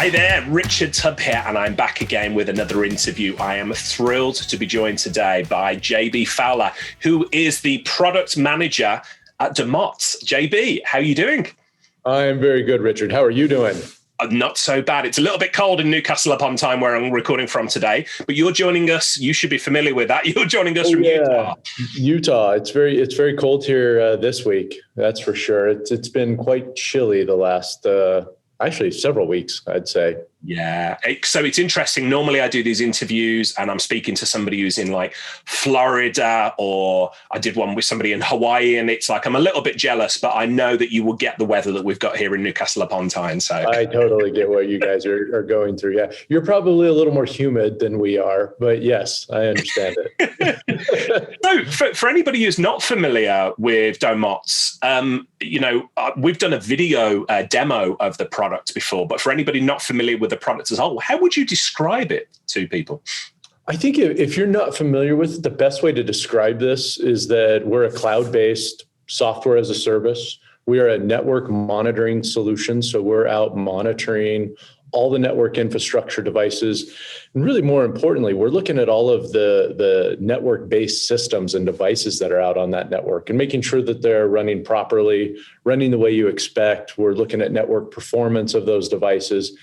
Hi there, Richard Tubb here, and I'm back again with another interview. I am thrilled to be joined today by JB Fowler, who is the product manager at Domotz. JB, how are you doing? I am very good, Richard. How are you doing? Not so bad. It's a little bit cold in Newcastle upon Tyne, where I'm recording from today, but you're joining us. You should be familiar with that. You're joining us from Utah. Utah. It's very cold here this week. That's for sure. It's been quite chilly the last actually several weeks, I'd say. Yeah. So it's interesting. Normally I do these interviews and I'm speaking to somebody who's in like Florida, or I did one with somebody in Hawaii, and it's like, I'm a little bit jealous, but I know that you will get the weather that we've got here in Newcastle upon Tyne. So I totally get what you guys are going through. Yeah. You're probably a little more humid than we are, but yes, I understand it. So for anybody who's not familiar with Domotz, we've done a video demo of the product before, but for anybody not familiar with the product as a whole, how would you describe it to people? I think if you're not familiar with it, the best way to describe this is that we're a cloud-based software as a service. We are a network monitoring solution. So we're out monitoring all the network infrastructure devices. And really more importantly, we're looking at all of the network-based systems and devices that are out on that network and making sure that they're running properly, running the way you expect. We're looking at network performance of those devices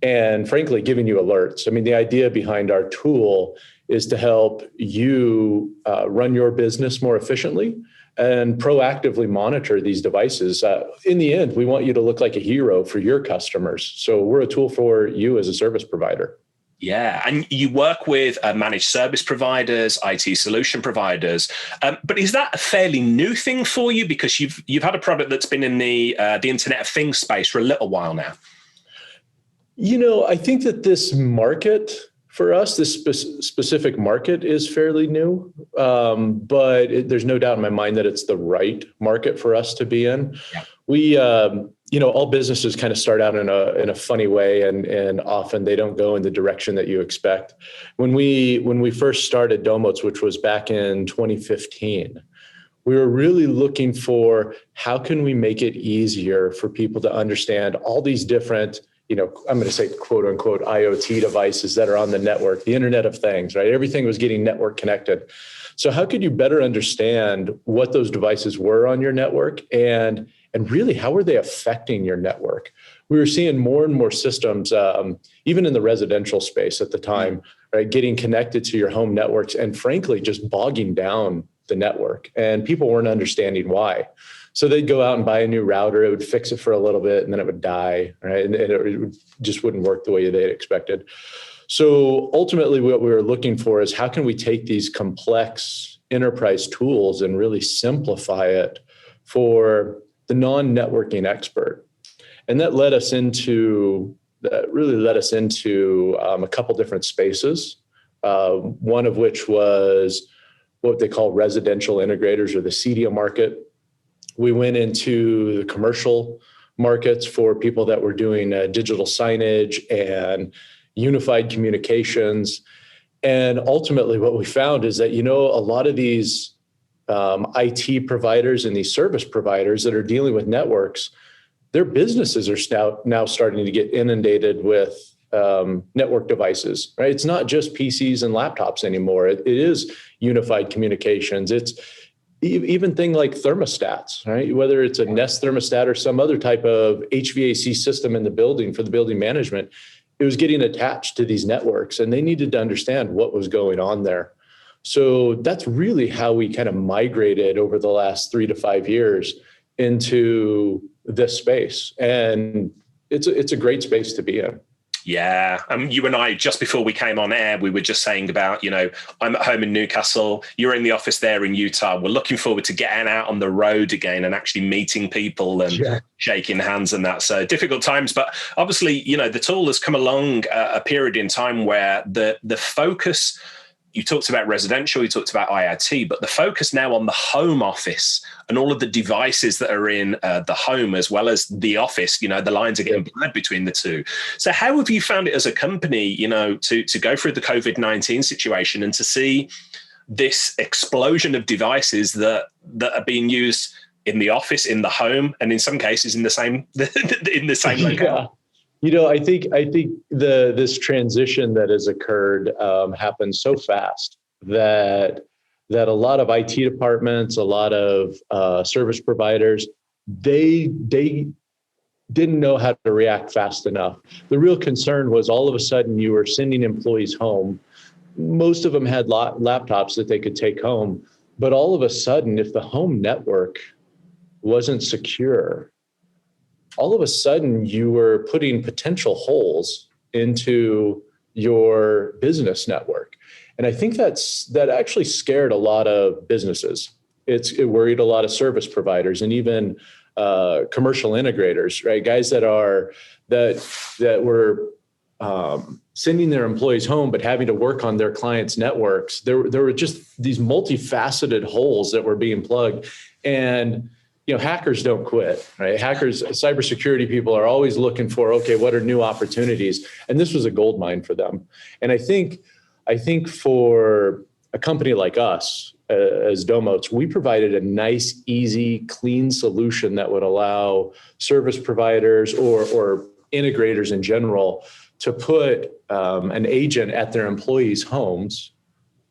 and frankly, giving you alerts. I mean, the idea behind our tool is to help you run your business more efficiently and proactively monitor these devices. In the end, we want you to look like a hero for your customers. So we're a tool for you as a service provider. Yeah, and you work with managed service providers, IT solution providers, but is that a fairly new thing for you? Because you've had a product that's been in the Internet of Things space for a little while now. You know, I think that this market for us, this specific market is fairly new, but there's no doubt in my mind that it's the right market for us to be in. Yeah. We, all businesses kind of start out in a funny way, and often they don't go in the direction that you expect. When we first started Domotz, which was back in 2015, we were really looking for how can we make it easier for people to understand all these different, I'm going to say quote unquote IoT devices that are on the network, the Internet of Things, right? Everything was getting network connected. So how could you better understand what those devices were on your network and really how are they affecting your network? We were seeing more and more systems, even in the residential space at the time, right, getting connected to your home networks and frankly, just bogging down the network, and people weren't understanding why. So they'd go out and buy a new router. It would fix it for a little bit and then it would die, right? And it just wouldn't work the way they had expected. So ultimately what we were looking for is how can we take these complex enterprise tools and really simplify it for the non-networking expert? And that led us into a couple different spaces. One of which was what they call residential integrators, or the CEDIA market. We went into the commercial markets for people that were doing digital signage and unified communications. And ultimately what we found is that, a lot of these IT providers and these service providers that are dealing with networks, their businesses are now starting to get inundated with network devices, right? It's not just PCs and laptops anymore. It is unified communications. It's even thing like thermostats, right? Whether it's a Nest thermostat or some other type of HVAC system in the building for the building management, it was getting attached to these networks and they needed to understand what was going on there. So that's really how we kind of migrated over the last 3 to 5 years into this space. And it's a great space to be in. Yeah. You and I, just before we came on air, we were just saying about, I'm at home in Newcastle, you're in the office there in Utah. We're looking forward to getting out on the road again and actually meeting people and shaking hands and that. So difficult times. But obviously, the tool has come along a period in time where the focus, you talked about residential, you talked about IoT, but the focus now on the home office and all of the devices that are in the home as well as the office, the lines are getting blurred between the two. So how have you found it as a company, to go through the COVID-19 situation and to see this explosion of devices that are being used in the office, in the home, and in some cases in the same locale? I think this transition that has occurred happened so fast that a lot of IT departments, a lot of service providers, they didn't know how to react fast enough. The real concern was all of a sudden you were sending employees home. Most of them had laptops that they could take home, but all of a sudden, if the home network wasn't secure, all of a sudden you were putting potential holes into your business network. And I think that actually scared a lot of businesses. It worried a lot of service providers and even commercial integrators, right? Guys that were sending their employees home, but having to work on their clients' networks. There were just these multifaceted holes that were being plugged. And hackers don't quit, right? Hackers, cybersecurity people are always looking for, okay, what are new opportunities? And this was a gold mine for them. And I think for a company like us, as Domotz, we provided a nice, easy, clean solution that would allow service providers or integrators in general to put an agent at their employees' homes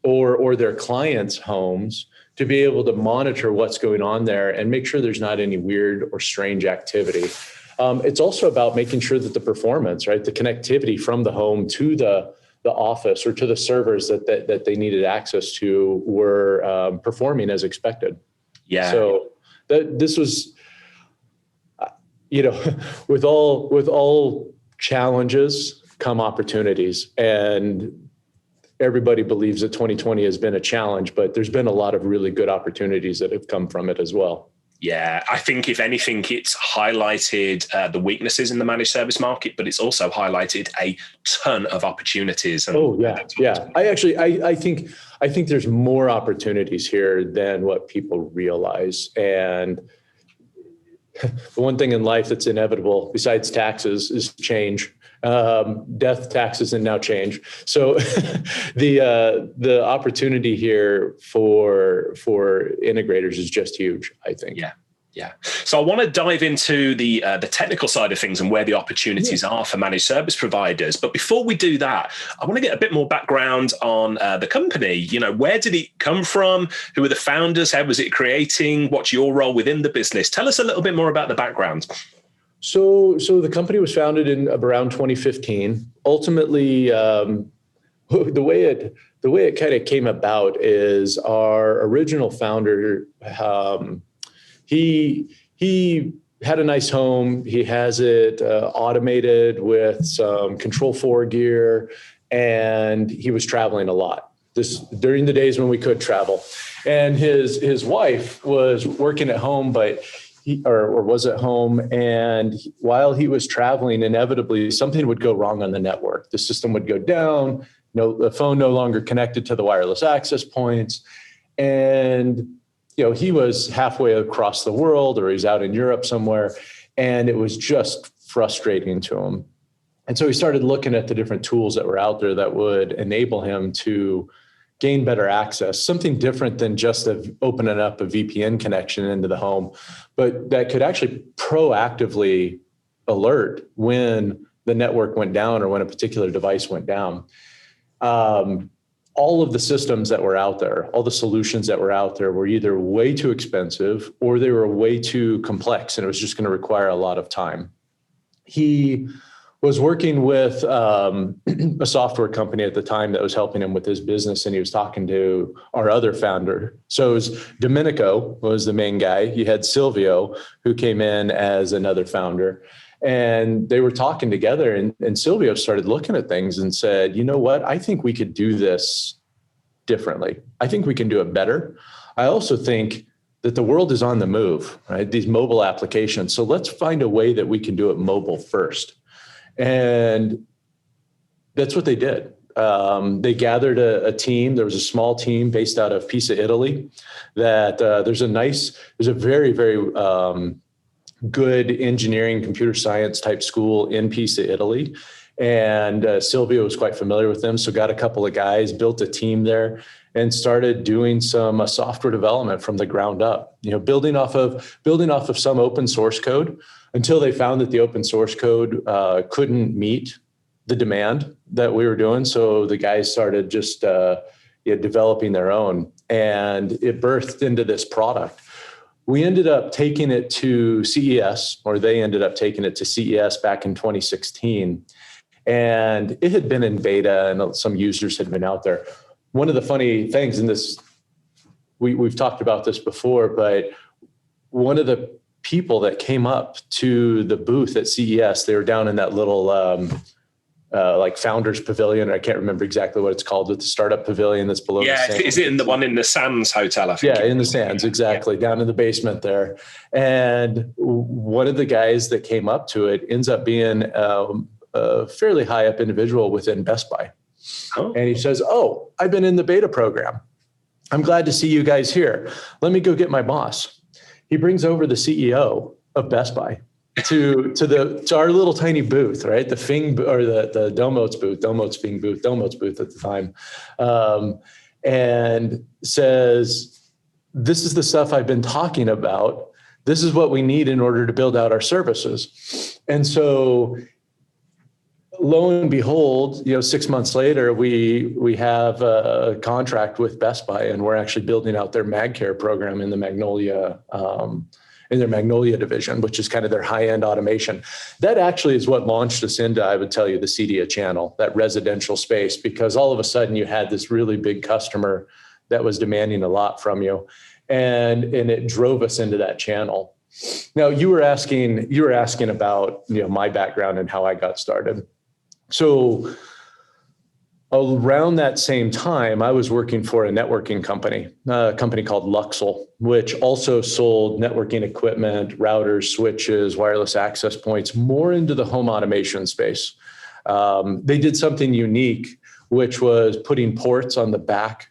or their clients' homes to be able to monitor what's going on there and make sure there's not any weird or strange activity. It's also about making sure that the performance, right, the connectivity from the home to the office or to the servers that they needed access to were performing as expected. Yeah. So this was, with all challenges come opportunities, and everybody believes that 2020 has been a challenge, but there's been a lot of really good opportunities that have come from it as well. Yeah, I think if anything, it's highlighted the weaknesses in the managed service market, but it's also highlighted a ton of opportunities. Yeah. I think there's more opportunities here than what people realize. And the one thing in life that's inevitable besides taxes is change. Death, taxes, and now change. So the opportunity here for integrators is just huge, I think. Yeah. So I want to dive into the technical side of things and where the opportunities are for managed service providers. But before we do that, I want to get a bit more background on the company. Where did it come from? Who were the founders? How was it creating? What's your role within the business? Tell us a little bit more about the background. So the company was founded in around 2015. Ultimately, the way it kind of came about is our original founder. He had a nice home. He has it automated with some Control4 gear, and he was traveling a lot. This during the days when we could travel, and his wife was working at home, but was at home, and while he was traveling, inevitably something would go wrong on the network. The system would go down. The phone no longer connected to the wireless access points, and he was halfway across the world, or he's out in Europe somewhere, and it was just frustrating to him. And so he started looking at the different tools that were out there that would enable him to gain better access, something different than just opening up a VPN connection into the home, but that could actually proactively alert when the network went down or when a particular device went down. All of the systems that were out there, all the solutions that were out there were either way too expensive or they were way too complex, and it was just going to require a lot of time. He was working with a software company at the time that was helping him with his business, and he was talking to our other founder. So it was Domenico was the main guy. He had Silvio, who came in as another founder, and they were talking together, and Silvio started looking at things and said, you know what, I think we could do this differently. I think we can do it better. I also think that the world is on the move, right? These mobile applications. So let's find a way that we can do it mobile first. And that's what they did. They gathered a team. There was a small team based out of Pisa, Italy. That there's a very, very good engineering, computer science type school in Pisa, Italy. And Silvio was quite familiar with them. So got a couple of guys, built a team there. and started doing some software development from the ground up, building off of some open source code until they found that the open source code couldn't meet the demand that we were doing. So the guys started just developing their own, and it birthed into this product. We ended up taking it to CES, or they ended up taking it to CES back in 2016. And it had been in beta and some users had been out there. One of the funny things in this, we've talked about this before, but one of the people that came up to the booth at CES, they were down in that little like founders pavilion. I can't remember exactly what it's called, with the startup pavilion that's below. Yeah, the is it in the one in the Sands Hotel? I think. Yeah, in the Sands, exactly, down in the basement there. And one of the guys that came up to it ends up being a fairly high up individual within Best Buy. Oh. And he says, "Oh, I've been in the beta program. I'm glad to see you guys here. Let me go get my boss." He brings over the CEO of Best Buy to our little tiny booth, right? The Fing, or the Domotz booth, Domotz booth at the time, and says, "This is the stuff I've been talking about. This is what we need in order to build out our services." And so, lo and behold, 6 months later, we have a contract with Best Buy, and we're actually building out their MagCare program in the Magnolia. In their Magnolia division, which is kind of their high-end automation. That actually is what launched us into, I would tell you, the CEDIA channel, that residential space, because all of a sudden you had this really big customer that was demanding a lot from you, and it drove us into that channel. Now, you were asking about my background and how I got started. So around that same time, I was working for a networking company, a company called Luxel, which also sold networking equipment, routers, switches, wireless access points, more into the home automation space. They did something unique, which was putting ports on the back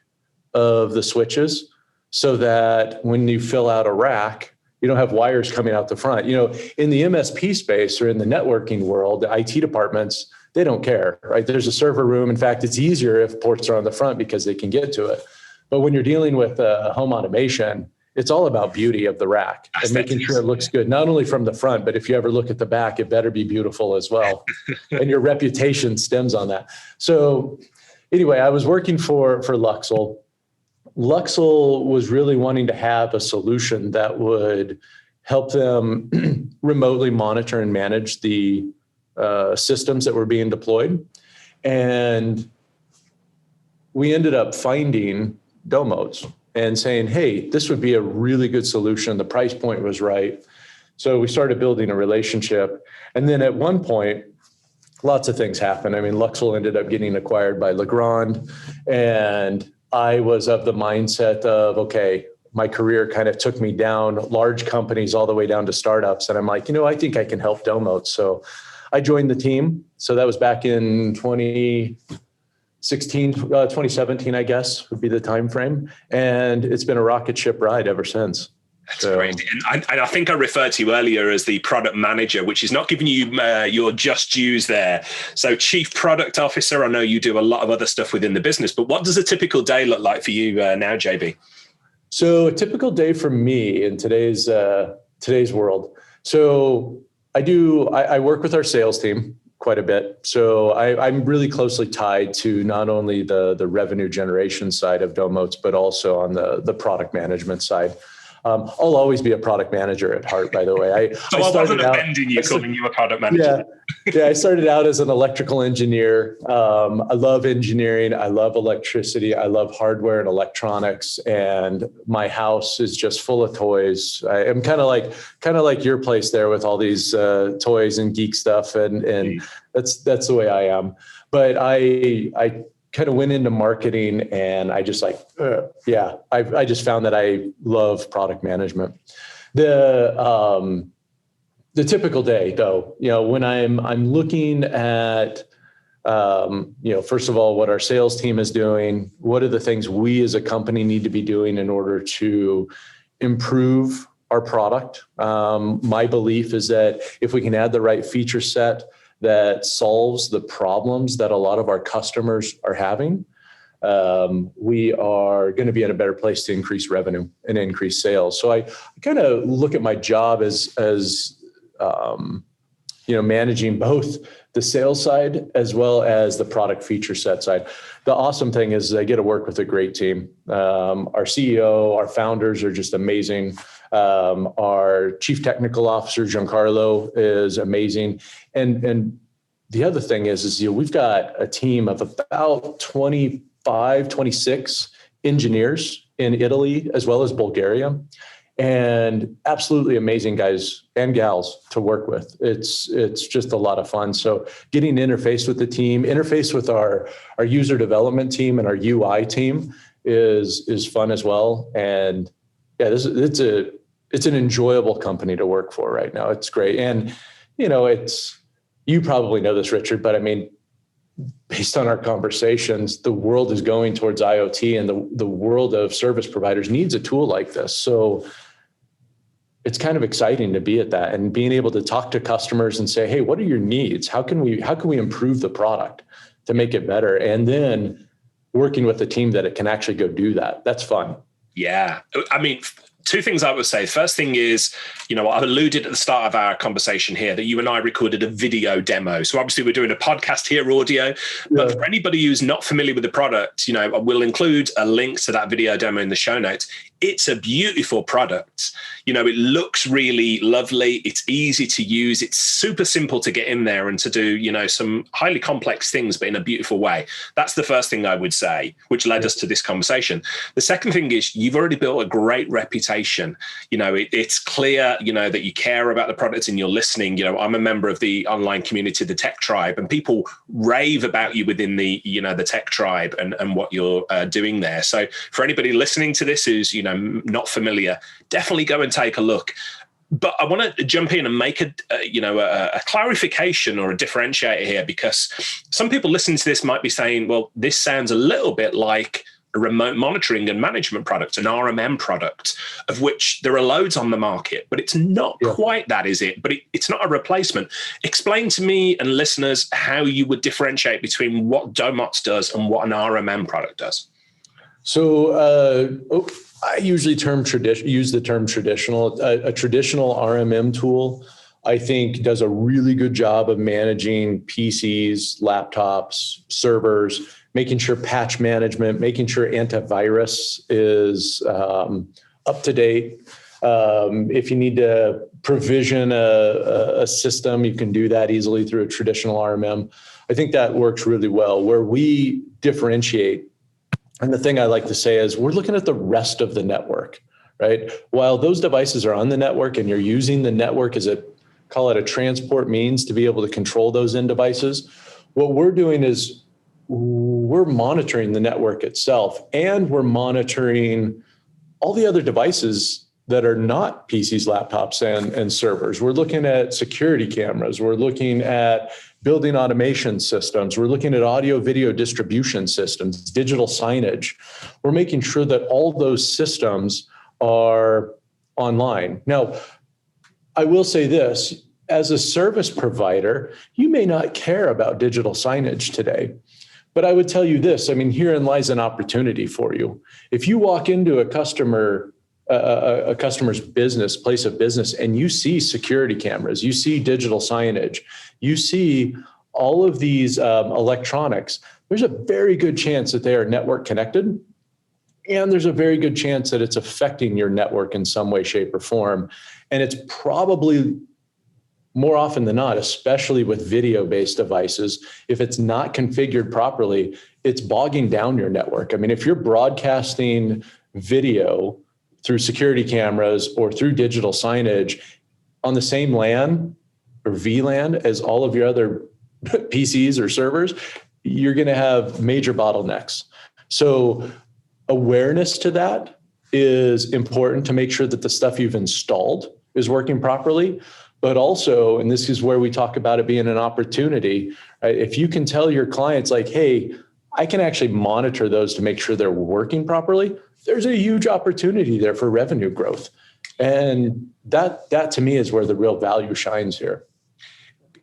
of the switches so that when you fill out a rack, you don't have wires coming out the front. In the MSP space or in the networking world, the IT departments, they don't care, right? There's a server room. In fact, it's easier if ports are on the front because they can get to it. But when you're dealing with home automation, it's all about beauty of the rack and making sure it looks good, not only from the front, but if you ever look at the back, it better be beautiful as well. And your reputation stems on that. So anyway, I was working for Luxel. Luxel was really wanting to have a solution that would help them remotely monitor and manage the systems that were being deployed. And we ended up finding Domotz and saying, "Hey, this would be a really good solution." The price point was right. So we started building a relationship. And then at one point, lots of things happened. I mean, Luxel ended up getting acquired by Legrand. And I was of the mindset of, okay, my career kind of took me down large companies all the way down to startups. And I'm like, I think I can help Domotz. So I joined the team. So that was back in 2017, I guess, would be the time frame. And it's been a rocket ship ride ever since. That's crazy. And I think I referred to you earlier as the product manager, which is not giving you your just dues there. So Chief Product Officer, I know you do a lot of other stuff within the business, but what does a typical day look like for you now, JB? So a typical day for me in today's world. So I work with our sales team quite a bit. So I'm really closely tied to not only the revenue generation side of Domotz, but also on the product management side. I'll always be a product manager at heart, by the way. I wasn't offending you calling you a product manager. Yeah, I started out as an electrical engineer. I love engineering. I love electricity. I love hardware and electronics. And my house is just full of toys. I am kind of like your place there with all these toys and geek stuff. And that's the way I am. But I kind of went into marketing, and I just I just found that I love product management. The typical day, though, when I'm looking at, first of all, what our sales team is doing, what are the things we as a company need to be doing in order to improve our product. My belief is that if we can add the right feature set that solves the problems that a lot of our customers are having, we are going to be in a better place to increase revenue and increase sales. So I kind of look at my job as managing both the sales side as well as the product feature set side. The awesome thing is I get to work with a great team. Our CEO, our founders are just amazing. Our chief technical officer, Giancarlo, is amazing. And the other thing is we've got a team of about 25, 26 engineers in Italy as well as Bulgaria, and absolutely amazing guys and gals to work with. It's just a lot of fun. So getting interface with the team, interface with our user development team and our UI team is fun as well. And yeah, it's an enjoyable company to work for right now. It's great. And you probably know this, Richard, but I mean, based on our conversations, the world is going towards IoT, and the world of service providers needs a tool like this. So it's kind of exciting to be at that and being able to talk to customers and say, hey, what are your needs? How can we improve the product to make it better? And then working with a team that it can actually go do that. That's fun. Yeah. I mean, two things I would say. First thing is, I alluded at the start of our conversation here that you and I recorded a video demo. So obviously we're doing a podcast here, audio, but for anybody who's not familiar with the product, we'll include a link to that video demo in the show notes. It's a beautiful product. It looks really lovely. It's easy to use. It's super simple to get in there and to do, some highly complex things, but in a beautiful way. That's the first thing I would say, which led us to this conversation. The second thing is you've already built a great reputation. It's clear, that you care about the product and you're listening. I'm a member of the online community, the Tech Tribe, and people rave about you within the, the Tech Tribe and what you're doing there. So for anybody listening to this who's, not familiar, definitely go and take a look. But I want to jump in and make a clarification or a differentiator here, because some people listening to this might be saying, well, this sounds a little bit like a remote monitoring and management product, an RMM product, of which there are loads on the market, but it's not quite that, is it? But it's not a replacement. Explain to me and listeners how you would differentiate between what Domotz does and what an RMM product does. So I usually use the term traditional. A traditional RMM tool, I think, does a really good job of managing PCs, laptops, servers, making sure patch management, making sure antivirus is up to date. If you need to provision a system, you can do that easily through a traditional RMM. I think that works really well. Where we differentiate, and the thing I like to say is we're looking at the rest of the network, right? While those devices are on the network and you're using the network as call it a transport means to be able to control those end devices, what we're doing is we're monitoring the network itself, and we're monitoring all the other devices that are not PCs, laptops, and servers. We're looking at security cameras. We're looking at building automation systems. We're looking at audio video distribution systems, digital signage. We're making sure that all those systems are online. Now, I will say this, as a service provider, you may not care about digital signage today, but I would tell you this, herein lies an opportunity for you. If you walk into a customer's place of business, and you see security cameras, you see digital signage, you see all of these electronics, there's a very good chance that they are network connected. And there's a very good chance that it's affecting your network in some way, shape, or form. And it's probably more often than not, especially with video-based devices, if it's not configured properly, it's bogging down your network. If you're broadcasting video through security cameras or through digital signage on the same LAN or VLAN as all of your other PCs or servers, you're going to have major bottlenecks. So awareness to that is important to make sure that the stuff you've installed is working properly. But also, and this is where we talk about it being an opportunity, right? If you can tell your clients like, hey, I can actually monitor those to make sure they're working properly, there's a huge opportunity there for revenue growth. And that to me is where the real value shines here.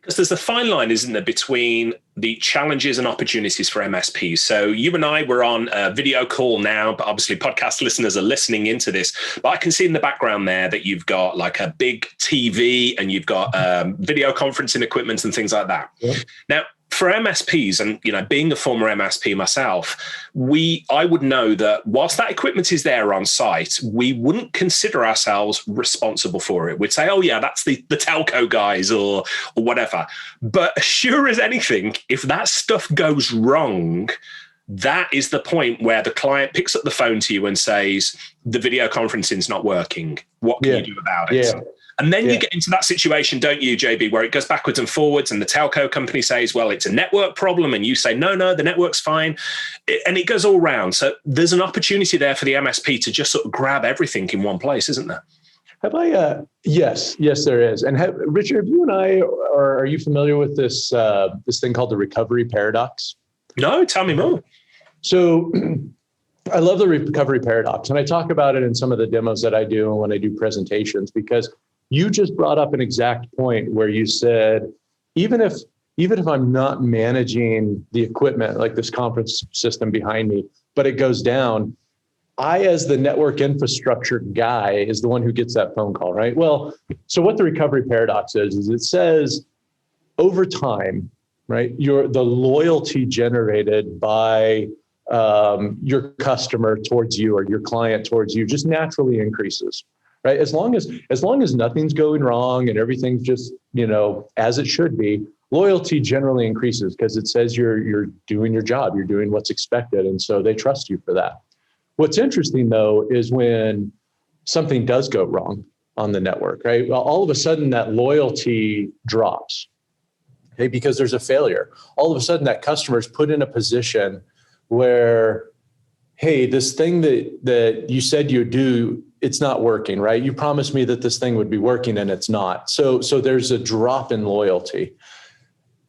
Because there's a fine line, isn't there, between the challenges and opportunities for MSPs. So you and I were on a video call now, but obviously podcast listeners are listening into this. But I can see in the background there that you've got like a big TV and you've got video conferencing equipment and things like that. Yeah. Now, for MSPs, and being a former MSP myself, I would know that whilst that equipment is there on site, we wouldn't consider ourselves responsible for it. We'd say, oh yeah, that's the telco guys or whatever. But sure as anything, if that stuff goes wrong, that is the point where the client picks up the phone to you and says, the video conferencing is not working. What can you do about it? Yeah. And then you get into that situation, don't you, JB, where it goes backwards and forwards and the telco company says, well, it's a network problem. And you say, no, the network's fine. And it goes all round. So there's an opportunity there for the MSP to just sort of grab everything in one place, isn't there? Yes, there is. And Richard, have you and I, are you familiar with this thing called the recovery paradox? No, tell me more. So I love the recovery paradox. And I talk about it in some of the demos that I do and when I do presentations, because you just brought up an exact point where you said, even if I'm not managing the equipment, like this conference system behind me, but it goes down, I, as the network infrastructure guy, is the one who gets that phone call, right? Well, so what the recovery paradox is it says over time, right, the loyalty generated by your customer towards you or your client towards you just naturally increases. Right? As long as nothing's going wrong and everything's just, as it should be, loyalty generally increases because it says you're doing your job, you're doing what's expected. And so they trust you for that. What's interesting though, is when something does go wrong on the network, right? Well, all of a sudden that loyalty drops, okay, because there's a failure. All of a sudden that customer is put in a position where, hey, this thing that you said you'd do, it's not working, right? You promised me that this thing would be working and it's not. So there's a drop in loyalty.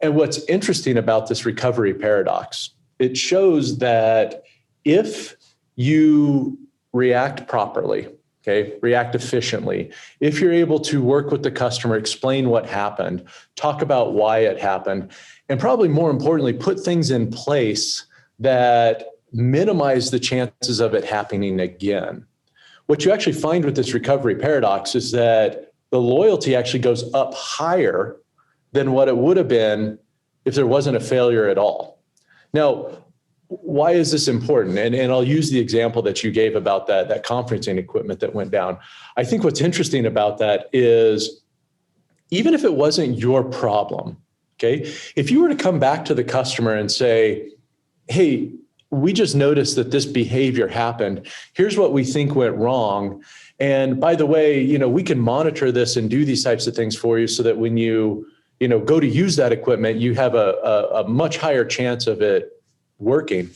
And what's interesting about this recovery paradox, it shows that if you react properly, okay, react efficiently, if you're able to work with the customer, explain what happened, talk about why it happened, and probably more importantly, put things in place that minimize the chances of it happening again. What you actually find with this recovery paradox is that the loyalty actually goes up higher than what it would have been if there wasn't a failure at all. Now, why is this important? And I'll use the example that you gave about that conferencing equipment that went down. I think what's interesting about that is even if it wasn't your problem, okay, if you were to come back to the customer and say, hey, we just noticed that this behavior happened. Here's what we think went wrong. And by the way, we can monitor this and do these types of things for you so that when you go to use that equipment, you have a much higher chance of it working.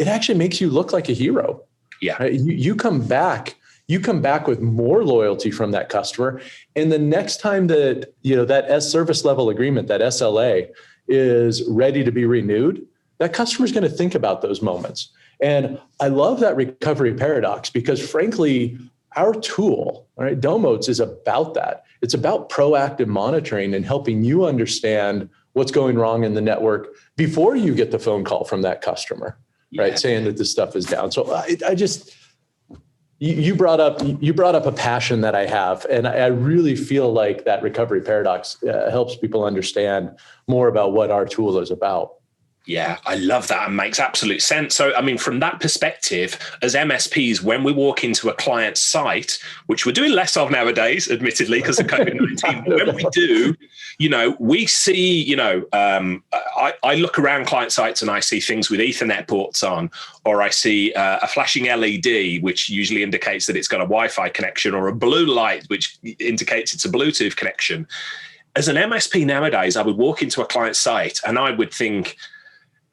It actually makes you look like a hero. Yeah. Right? You come back with more loyalty from that customer. And the next time that, that service level agreement, that SLA is ready to be renewed, that customer is going to think about those moments. And I love that recovery paradox because frankly, our tool, all right, Domotz, is about that. It's about proactive monitoring and helping you understand what's going wrong in the network before you get the phone call from that customer, right? Saying that this stuff is down. So I just, you brought up a passion that I have. And I really feel like that recovery paradox helps people understand more about what our tool is about. Yeah, I love that. It makes absolute sense. So, from that perspective, as MSPs, when we walk into a client site, which we're doing less of nowadays, admittedly, because of COVID-19, when we do, we see, I look around client sites and I see things with Ethernet ports on, or I see a flashing LED, which usually indicates that it's got a Wi-Fi connection, or a blue light, which indicates it's a Bluetooth connection. As an MSP nowadays, I would walk into a client site and I would think,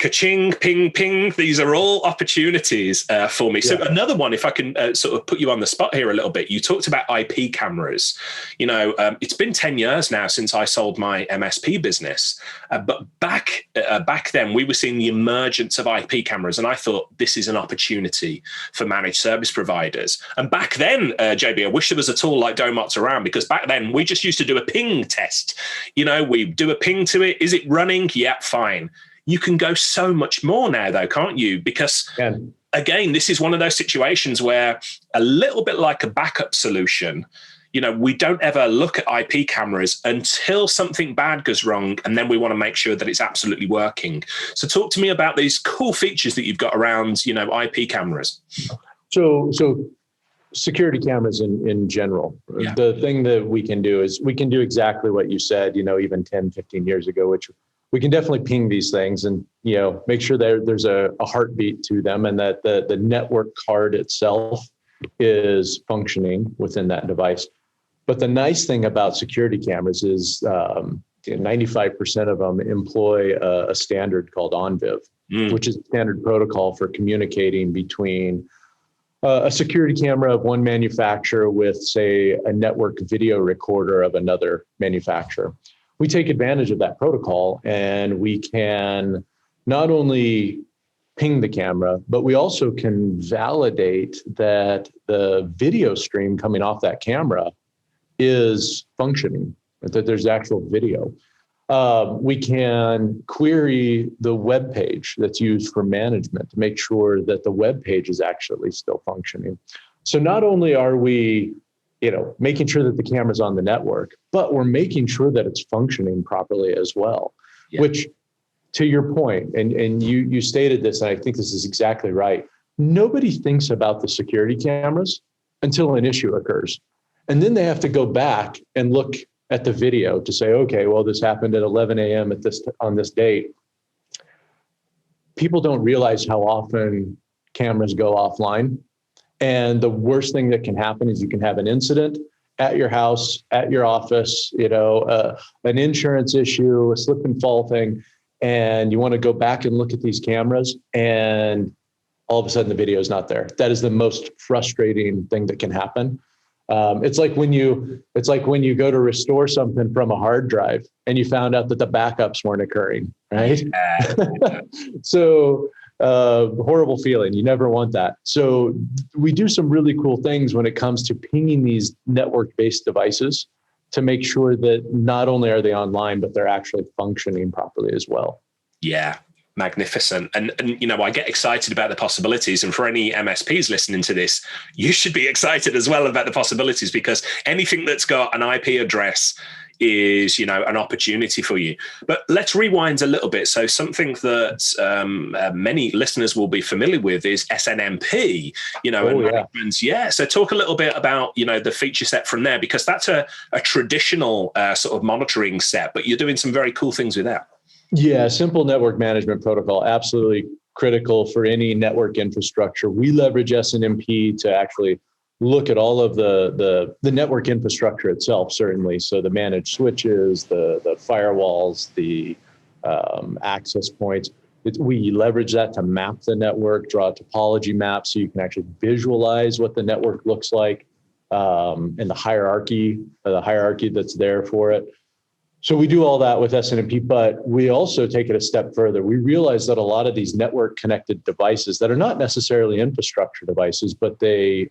Ka-ching, ping, ping. These are all opportunities for me. So another one, if I can sort of put you on the spot here a little bit, you talked about IP cameras. It's been 10 years now since I sold my MSP business. But back then, we were seeing the emergence of IP cameras. And I thought, this is an opportunity for managed service providers. And back then, JB, I wish there was a tool like Domotz around, because back then, we just used to do a ping test. We do a ping to it. Is it running? Yeah, fine. You can go so much more now, though, can't you? Because, again, this is one of those situations where, a little bit like a backup solution, we don't ever look at IP cameras until something bad goes wrong, and then we want to make sure that it's absolutely working. So talk to me about these cool features that you've got around, IP cameras. So security cameras in general, the thing that we can do is we can do exactly what you said, even 10, 15 years ago, which we can definitely ping these things and, make sure that there's a heartbeat to them, and that the network card itself is functioning within that device. But the nice thing about security cameras is 95% of them employ a standard called ONVIV, which is a standard protocol for communicating between a security camera of one manufacturer with, say, a network video recorder of another manufacturer. We take advantage of that protocol, and we can not only ping the camera, but we also can validate that the video stream coming off that camera is functioning, that there's actual video. We can query the web page that's used for management to make sure that the web page is actually still functioning. So not only are we making sure that the camera's on the network, but we're making sure that it's functioning properly as well, which, to your point, and you stated this, and I think this is exactly right. Nobody thinks about the security cameras until an issue occurs. And then they have to go back and look at the video to say, okay, well, this happened at 11 a.m. on this date. People don't realize how often cameras go offline. And the worst thing that can happen is you can have an incident at your house, at your office, an insurance issue, a slip and fall thing, and you want to go back and look at these cameras, and all of a sudden the video is not there. That is the most frustrating thing that can happen. It's like when you go to restore something from a hard drive and you found out that the backups weren't occurring, right? So horrible feeling. You never want that. So we do some really cool things when it comes to pinging these network-based devices to make sure that not only are they online, but they're actually functioning properly as well. Yeah. Magnificent. And I get excited about the possibilities. And for any MSPs listening to this, you should be excited as well about the possibilities, because anything that's got an IP address is, an opportunity for you. But let's rewind a little bit. So something that many listeners will be familiar with is SNMP, So talk a little bit about, the feature set from there, because that's a traditional sort of monitoring set, but you're doing some very cool things with that. Yeah, simple network management protocol, absolutely critical for any network infrastructure. We leverage SNMP to actually look at all of the network infrastructure itself, certainly. So the managed switches, the firewalls, the access points. We leverage that to map the network, draw a topology map so you can actually visualize what the network looks like, and the hierarchy that's there for it. So we do all that with SNMP, but we also take it a step further. We realize that a lot of these network connected devices that are not necessarily infrastructure devices, but they're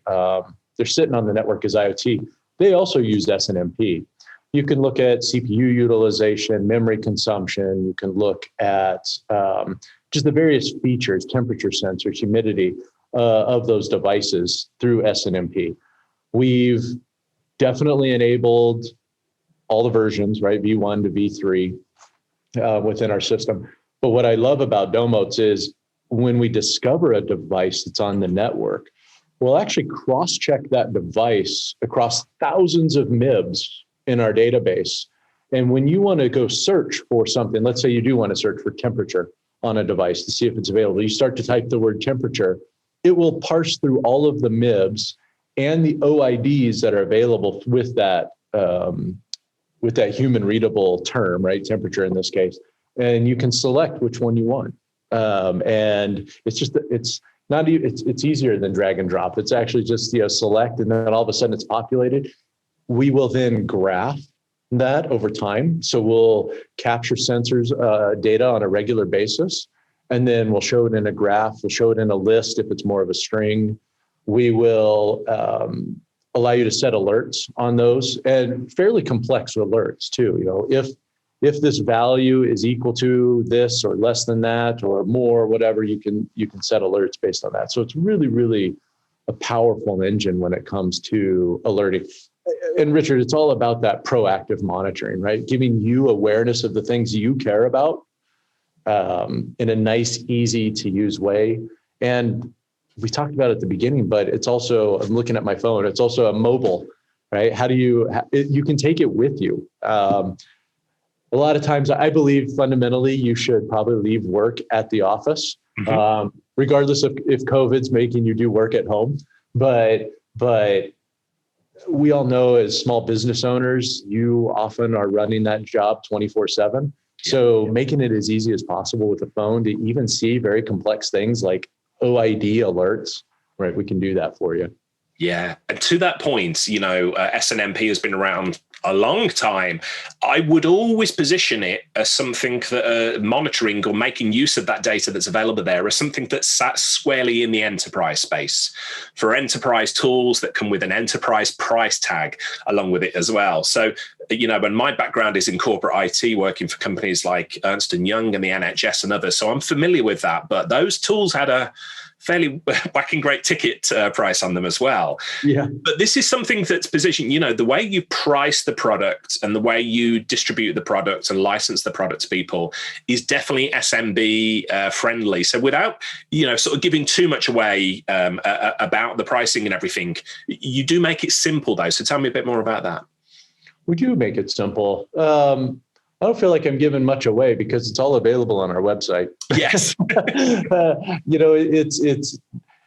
sitting on the network as IoT, they also use SNMP. You can look at CPU utilization, memory consumption. You can look at just the various features, temperature sensors, humidity of those devices through SNMP. We've definitely enabled all the versions, right? V1 to V3 within our system. But what I love about Domotz is when we discover a device that's on the network, we'll actually cross-check that device across thousands of MIBs in our database. And when you want to go search for something, let's say you do want to search for temperature on a device to see if it's available, you start to type the word temperature, it will parse through all of the MIBs and the OIDs that are available with that human readable term, right? Temperature in this case. And you can select which one you want. And it's easier than drag and drop. It's actually just, select, and then all of a sudden it's populated. We will then graph that over time. So we'll capture sensors data on a regular basis, and then we'll show it in a graph. We'll show it in a list if it's more of a string. We will allow you to set alerts on those, and fairly complex alerts too. If this value is equal to this or less than that or more, whatever, you can set alerts based on that. So it's really, really a powerful engine when it comes to alerting. And Richard, it's all about that proactive monitoring, right? Giving you awareness of the things you care about in a nice, easy to use way. And we talked about it at the beginning, but it's also, I'm looking at my phone, it's also a mobile, right? You can take it with you. A lot of times, I believe fundamentally you should probably leave work at the office, regardless of if COVID's making you do work at home. But we all know as small business owners, you often are running that job 24/7. So making it as easy as possible with the phone to even see very complex things like OID alerts, right? We can do that for you. Yeah. And to that point, SNMP has been around a long time. I would always position it as something that monitoring or making use of that data that's available there as something that's sat squarely in the enterprise space for enterprise tools that come with an enterprise price tag along with it as well. So, when my background is in corporate IT, working for companies like Ernst & Young and the NHS and others. So I'm familiar with that, but those tools had a fairly whacking great ticket price on them as well. Yeah. But this is something that's positioned, the way you price the product and the way you distribute the product and license the product to people is definitely SMB friendly. So without, sort of giving too much away about the pricing and everything, you do make it simple though. So tell me a bit more about that. We do make it simple. I don't feel like I'm giving much away because it's all available on our website. Yes. It's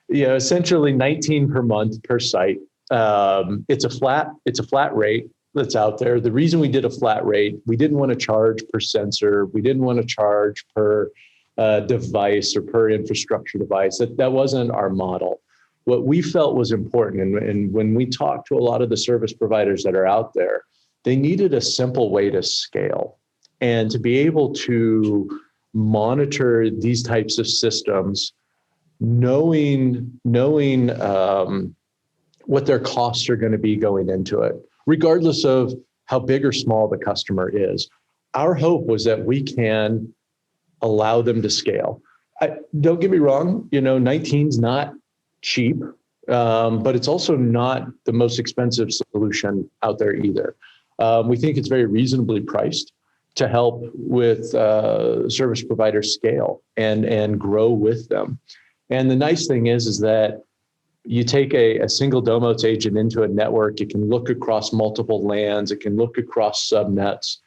essentially 19 per month per site. It's a flat rate that's out there. The reason we did a flat rate, we didn't want to charge per sensor. We didn't want to charge per device or per infrastructure device. That wasn't our model. What we felt was important, and when we talked to a lot of the service providers that are out there, they needed a simple way to scale. And to be able to monitor these types of systems, knowing what their costs are going to be going into it, regardless of how big or small the customer is. Our hope was that we can allow them to scale. Don't get me wrong, 19's not cheap, but it's also not the most expensive solution out there either. We think it's very reasonably priced to help with service provider scale and grow with them. And the nice thing is that you take a single Domotz agent into a network, it can look across multiple LANs, it can look across subnets.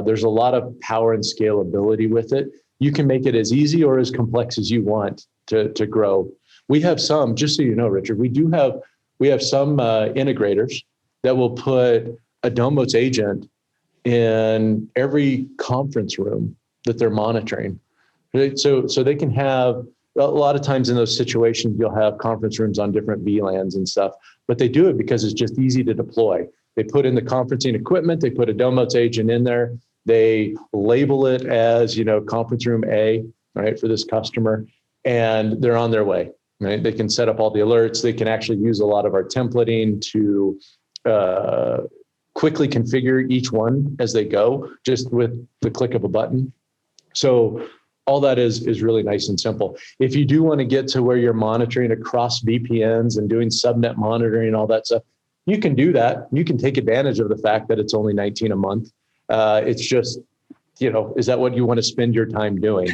There's a lot of power and scalability with it. You can make it as easy or as complex as you want to grow. We have some, just so you know, Richard, we have some integrators that will put a Domotz agent in every conference room that they're monitoring. Right? So they can have, a lot of times in those situations, you'll have conference rooms on different VLANs and stuff, but they do it because it's just easy to deploy. They put in the conferencing equipment, they put a Domotz agent in there, they label it as, conference room A, right, for this customer, and they're on their way, right? They can set up all the alerts. They can actually use a lot of our templating to quickly configure each one as they go, just with the click of a button. So all that is really nice and simple. If you do want to get to where you're monitoring across VPNs and doing subnet monitoring and all that stuff, you can do that. You can take advantage of the fact that it's only 19 a month. It's just, is that what you want to spend your time doing?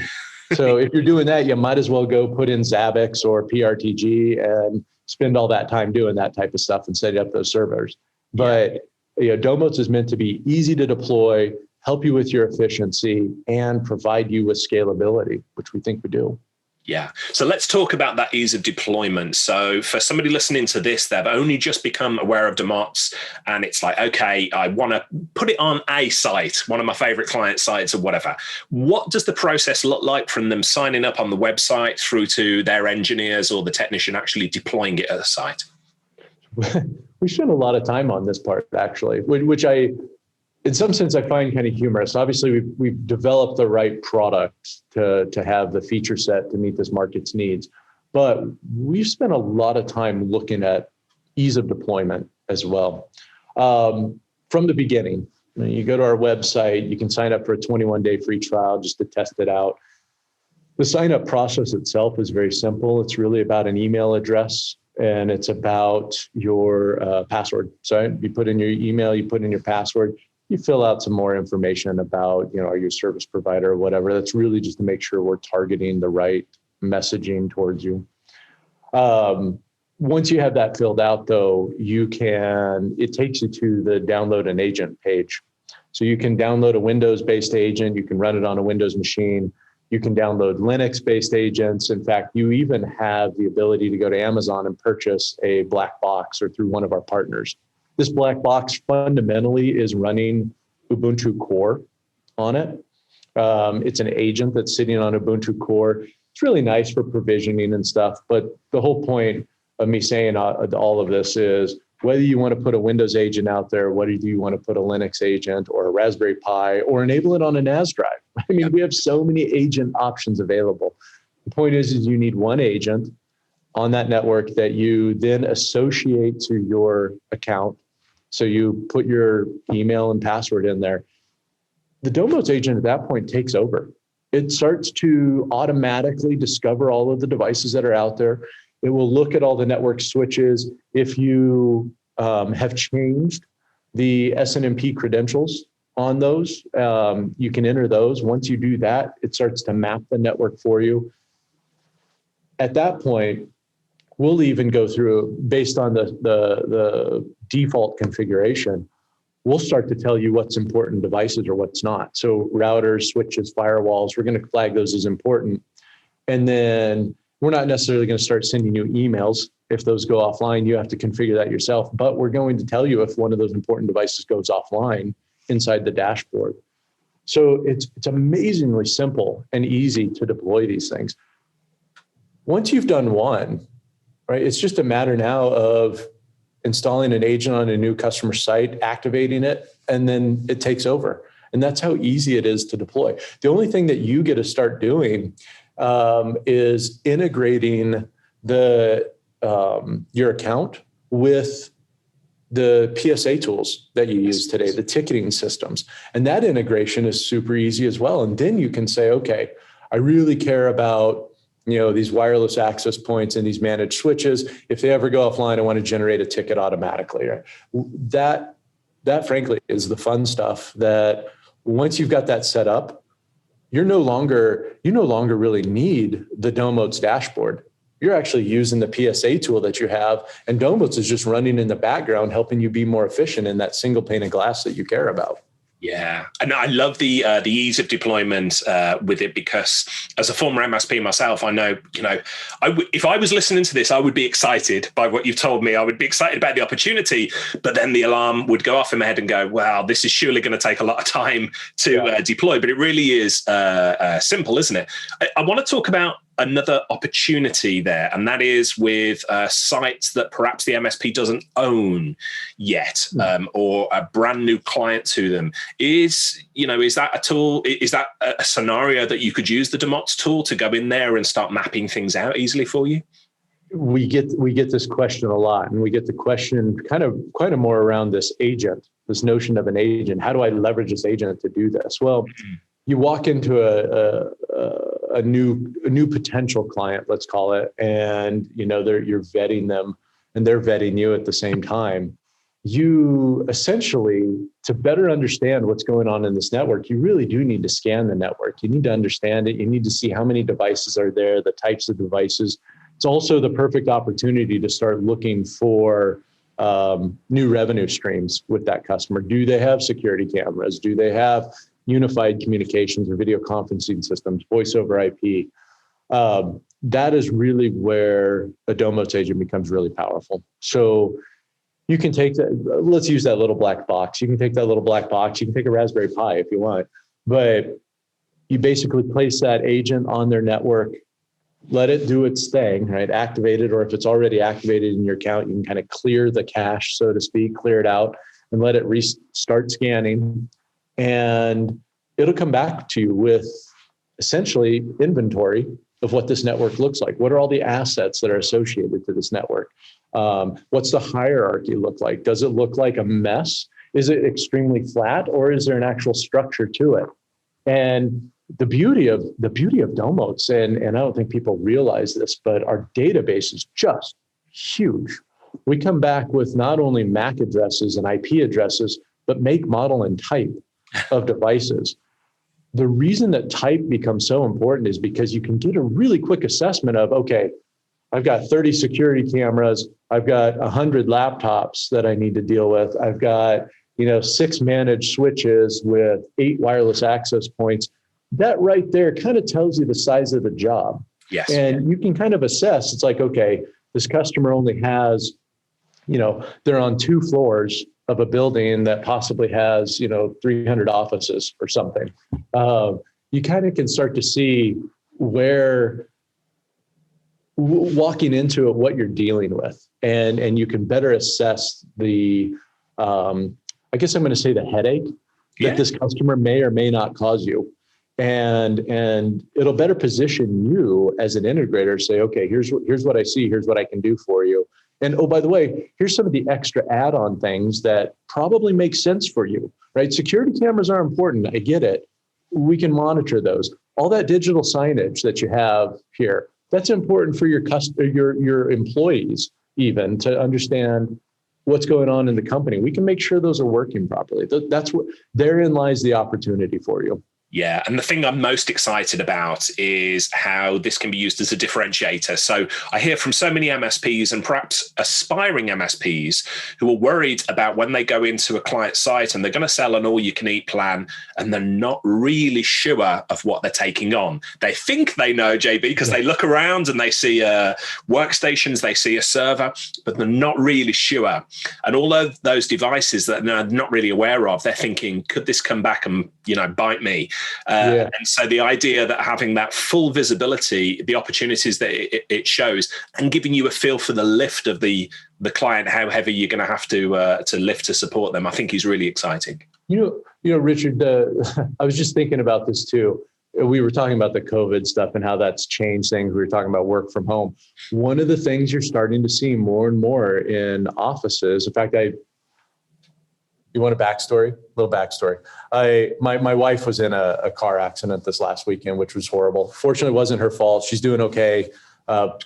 So if you're doing that, you might as well go put in Zabbix or PRTG and spend all that time doing that type of stuff and setting up those servers. But Domotz is meant to be easy to deploy, help you with your efficiency, and provide you with scalability, which we think we do. Yeah. So let's talk about that ease of deployment. So for somebody listening to this, they've only just become aware of Domotz, and it's like, okay, I want to put it on a site, one of my favorite client sites or whatever. What does the process look like from them signing up on the website through to their engineers or the technician actually deploying it at a site? We spend a lot of time on this part, actually, which in some sense, I find kind of humorous. Obviously, we've developed the right product to have the feature set to meet this market's needs, but we've spent a lot of time looking at ease of deployment as well. From the beginning, you go to our website, you can sign up for a 21-day free trial just to test it out. The sign-up process itself is very simple. It's really about an email address, and it's about your password. So you put in your email, you put in your password, you fill out some more information about, are you a service provider or whatever. That's really just to make sure we're targeting the right messaging towards you. Once you have that filled out, though, it takes you to the download an agent page. So you can download a Windows-based agent. You can run it on a Windows machine. You can download Linux-based agents. In fact, you even have the ability to go to Amazon and purchase a black box or through one of our partners. This black box fundamentally is running Ubuntu Core on it. It's an agent that's sitting on Ubuntu Core. It's really nice for provisioning and stuff. But the whole point of me saying all of this is whether you want to put a Windows agent out there, whether you want to put a Linux agent or a Raspberry Pi or enable it on a NAS drive. I mean, we have so many agent options available. The point is you need one agent on that network that you then associate to your account. So you put your email and password in there. The Domotz agent at that point takes over. It starts to automatically discover all of the devices that are out there. It will look at all the network switches. If you have changed the SNMP credentials on those, you can enter those. Once you do that, it starts to map the network for you. At that point, we'll even go through, based on the default configuration, we'll start to tell you what's important devices or what's not. So routers, switches, firewalls, we're going to flag those as important. And then we're not necessarily going to start sending you emails. If those go offline, you have to configure that yourself. But we're going to tell you if one of those important devices goes offline inside the dashboard. So it's amazingly simple and easy to deploy these things. Once you've done one, right, it's just a matter now of installing an agent on a new customer site, activating it, and then it takes over. And that's how easy it is to deploy. The only thing that you get to start doing is integrating your account with the PSA tools that you use today, the ticketing systems. And that integration is super easy as well. And then you can say, okay, I really care about these wireless access points and these managed switches. If they ever go offline, I want to generate a ticket automatically. That frankly is the fun stuff that once you've got that set up, you no longer really need the Domotz dashboard. You're actually using the PSA tool that you have, and Domotz is just running in the background, helping you be more efficient in that single pane of glass that you care about. Yeah, and I love the ease of deployment with it, because as a former MSP myself, I know, if I was listening to this, I would be excited by what you've told me. I would be excited about the opportunity, but then the alarm would go off in my head and go, wow, this is surely going to take a lot of time to deploy. But it really is simple, isn't it? I want to talk about another opportunity there, and that is with sites that perhaps the MSP doesn't own yet, or a brand new client to them. Is that a tool? Is that a scenario that you could use the Domotz tool to go in there and start mapping things out easily for you? We get this question a lot, and we get the question kind of more around this agent, this notion of an agent. How do I leverage this agent to do this? Well, you walk into a new potential client, let's call it, and you're vetting them and they're vetting you at the same time. You essentially, to better understand what's going on in this network, you really do need to scan the network. You need to understand it. You need to see how many devices are there, the types of devices. It's also the perfect opportunity to start looking for new revenue streams with that customer. Do they have security cameras? Do they have unified communications or video conferencing systems, voice over IP? that is really where a Domotz agent becomes really powerful. So you can take that, let's use that little black box. You can take that little black box, you can take a Raspberry Pi if you want, but you basically place that agent on their network, let it do its thing, right? Activate it, or if it's already activated in your account, you can kind of clear the cache, so to speak, clear it out and let it start scanning. And it'll come back to you with essentially inventory of what this network looks like. What are all the assets that are associated to this network? What's the hierarchy look like? Does it look like a mess? Is it extremely flat, or is there an actual structure to it? And the beauty of Domotz, and I don't think people realize this, but our database is just huge. We come back with not only MAC addresses and IP addresses, but make, model, and type of devices. The reason that type becomes so important is because you can get a really quick assessment of, okay, I've got 30 security cameras, I've got 100 laptops that I need to deal with, I've got 6 managed switches with 8 wireless access points. That right there kind of tells you the size of the job. Yes. And you can kind of assess, it's like, okay, this customer only has, they're on 2 floors of a building that possibly has, 300 offices or something. You kind of can start to see where walking into it, what you're dealing with, and you can better assess the, I guess I'm going to say the headache that this customer may or may not cause you. And it'll better position you as an integrator, say, okay, here's what I see, here's what I can do for you. And oh, by the way, here's some of the extra add-on things that probably make sense for you, right? Security cameras are important. I get it. We can monitor those. All that digital signage that you have here, that's important for your employees even to understand what's going on in the company. We can make sure those are working properly. That's what, therein lies the opportunity for you. Yeah. And the thing I'm most excited about is how this can be used as a differentiator. So I hear from so many MSPs and perhaps aspiring MSPs who are worried about when they go into a client site and they're going to sell an all-you-can-eat plan and they're not really sure of what they're taking on. They think they know, JB, because they look around and they see workstations, they see a server, but they're not really sure. And all of those devices that they're not really aware of, they're thinking, could this come back and bite me? And so the idea that having that full visibility, the opportunities that it shows, and giving you a feel for the lift of the client, how heavy you're going to have to lift to support them, I think is really exciting. Richard, I was just thinking about this too. We were talking about the COVID stuff and how that's changed things. We were talking about work from home. One of the things you're starting to see more and more in offices, in fact, you want a backstory? A little backstory. My wife was in a car accident this last weekend, which was horrible. Fortunately, it wasn't her fault. She's doing okay.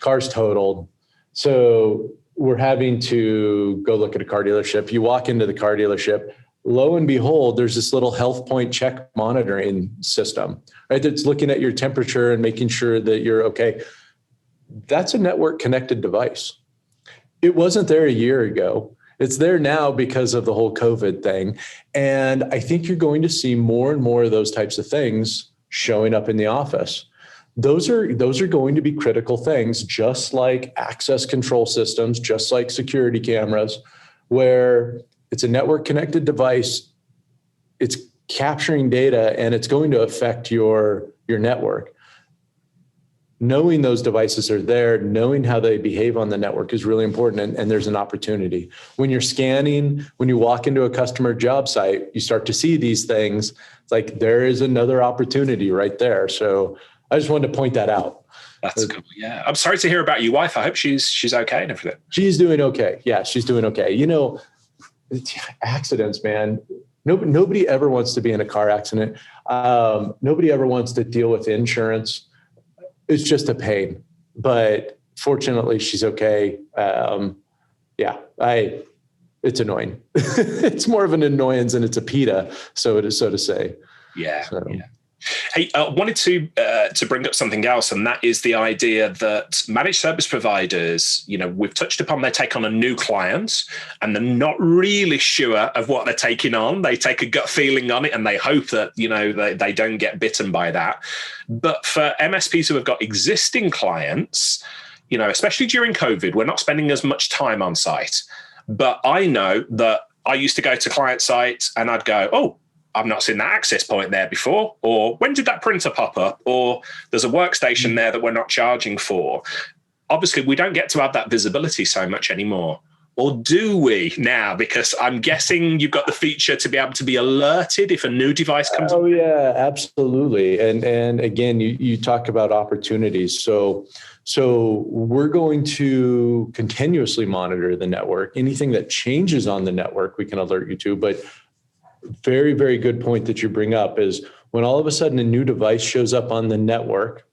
Car's totaled. So we're having to go look at a car dealership. You walk into the car dealership, lo and behold, there's this little health point check monitoring system, right? That's looking at your temperature and making sure that you're okay. That's a network connected device. It wasn't there a year ago. It's there now because of the whole COVID thing. And I think you're going to see more and more of those types of things showing up in the office. Those are going to be critical things, just like access control systems, just like security cameras, where it's a network connected device. It's capturing data and it's going to affect your network. Knowing those devices are there, knowing how they behave on the network is really important. And there's an opportunity. When you're scanning, when you walk into a customer job site, you start to see these things. It's like there is another opportunity right there. So I just wanted to point that out. That's cool. Yeah. I'm sorry to hear about your wife. I hope she's okay and everything. She's doing okay. Yeah, she's doing okay. Accidents, man. Nobody ever wants to be in a car accident. Nobody ever wants to deal with insurance. It's just a pain, but fortunately she's okay. It's annoying. It's more of an annoyance and it's a PITA, so to say. Yeah. So. Yeah. Hey, I wanted to bring up something else, and that is the idea that managed service providers, we've touched upon their take on a new client, and they're not really sure of what they're taking on. They take a gut feeling on it, and they hope that they don't get bitten by that. But for MSPs who have got existing clients, especially during COVID, we're not spending as much time on site. But I know that I used to go to client sites, and I'd go, oh, I've not seen that access point there before, or when did that printer pop up, or there's a workstation there that we're not charging for. Obviously, we don't get to have that visibility so much anymore. Or do we now? Because I'm guessing you've got the feature to be able to be alerted if a new device comes. Oh, yeah, absolutely. And again, you talk about opportunities. So we're going to continuously monitor the network. Anything that changes on the network, we can alert you to. But very, very good point that you bring up is when all of a sudden a new device shows up on the network,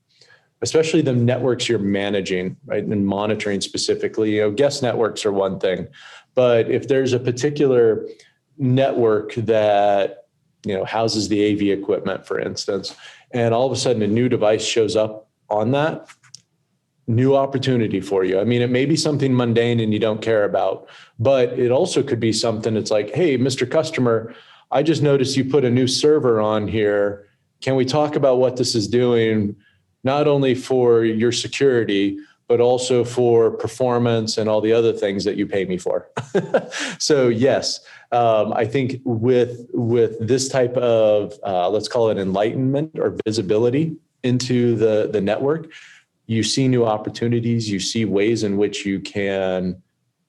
especially the networks you're managing, right, and monitoring specifically. Guest networks are one thing, but if there's a particular network that houses the AV equipment, for instance, and all of a sudden a new device shows up on that, new opportunity for you. I mean, it may be something mundane and you don't care about, but it also could be something that's like, hey, Mr. Customer, I just noticed you put a new server on here. Can we talk about what this is doing, not only for your security, but also for performance and all the other things that you pay me for? So yes, I think with this type of, let's call it enlightenment or visibility into the network, you see new opportunities, you see ways in which you can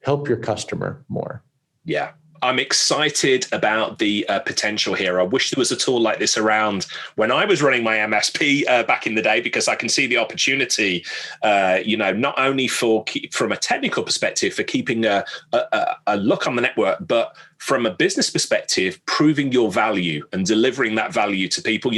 help your customer more. Yeah. I'm excited about the potential here. I wish there was a tool like this around when I was running my MSP back in the day, because I can see the opportunity, not only from a technical perspective for keeping a look on the network, but from a business perspective, proving your value and delivering that value to people.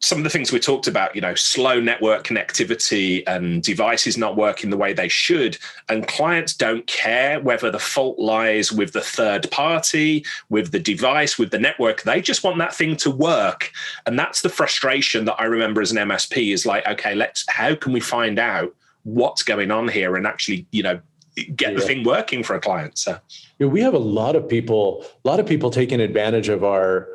Some of the things we talked about, slow network connectivity and devices not working the way they should. And clients don't care whether the fault lies with the third party, with the device, with the network. They just want that thing to work. And that's the frustration that I remember as an MSP is like, okay, how can we find out what's going on here and actually, get the thing working for a client? So we have a lot of people taking advantage of our,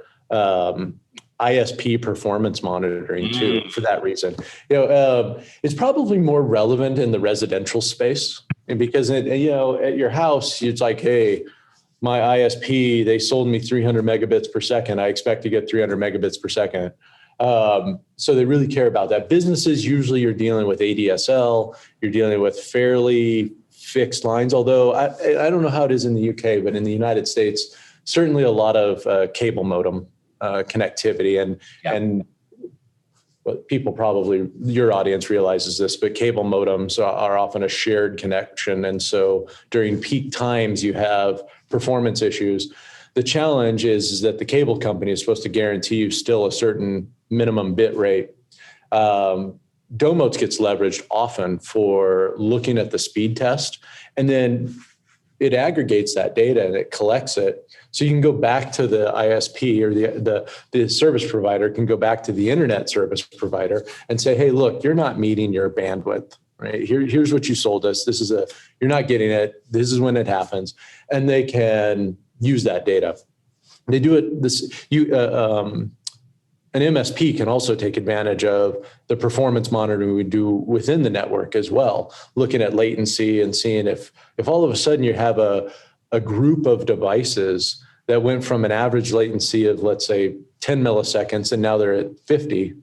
ISP performance monitoring too, for that reason. It's probably more relevant in the residential space, and because at your house, it's like, hey, my ISP, they sold me 300 megabits per second. I expect to get 300 megabits per second. So they really care about that. Businesses, usually you're dealing with ADSL, you're dealing with fairly fixed lines. Although I don't know how it is in the UK, but in the United States, certainly a lot of cable modem connectivity and what people probably, your audience realizes this, but cable modems are often a shared connection. And so during peak times, you have performance issues. The challenge is that the cable company is supposed to guarantee you still a certain minimum bit rate. Domotz gets leveraged often for looking at the speed test, and then it aggregates that data and it collects it. So you can go back to the ISP or the service provider can go back to the internet service provider and say, hey, look, you're not meeting your bandwidth, right? Here's what you sold us. You're not getting it. This is when it happens. And they can use that data. They do it. An MSP can also take advantage of the performance monitoring we do within the network as well, looking at latency and seeing if all of a sudden you have a group of devices that went from an average latency of, let's say, 10 milliseconds, and now they're at 50,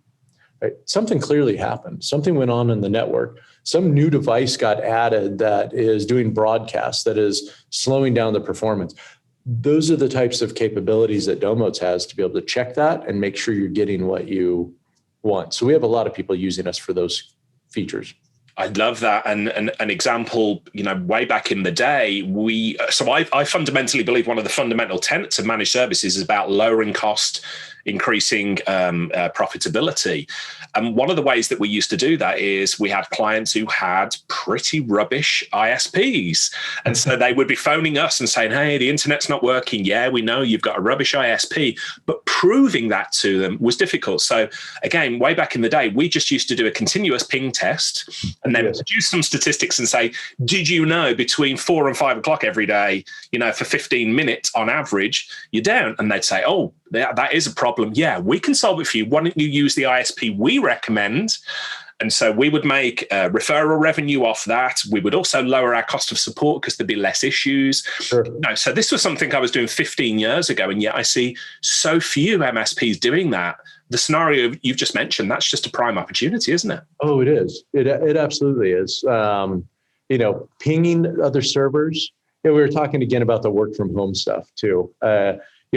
right? Something clearly happened. Something went on in the network. Some new device got added that is doing broadcast, that is slowing down the performance. Those are the types of capabilities that Domotz has to be able to check that and make sure you're getting what you want. So we have a lot of people using us for those features. I love that. And an example, way back in the day, I fundamentally believe one of the fundamental tenets of managed services is about lowering cost, increasing profitability. And one of the ways that we used to do that is we had clients who had pretty rubbish ISPs. And so they would be phoning us and saying, hey, the internet's not working. Yeah, we know you've got a rubbish ISP, but proving that to them was difficult. So again, way back in the day, we just used to do a continuous ping test and then produce some statistics and say, did you know between 4 and 5 o'clock every day, for 15 minutes on average, you're down? And they'd say, oh, that is a problem. Yeah, we can solve it for you. Why don't you use the ISP we recommend? And so we would make referral revenue off that. We would also lower our cost of support because there'd be less issues. Sure. No, so this was something I was doing 15 years ago, and yet I see so few MSPs doing that. The scenario you've just mentioned, that's just a prime opportunity, isn't it? Oh, it is. It absolutely is. Pinging other servers. We were talking again about the work from home stuff too.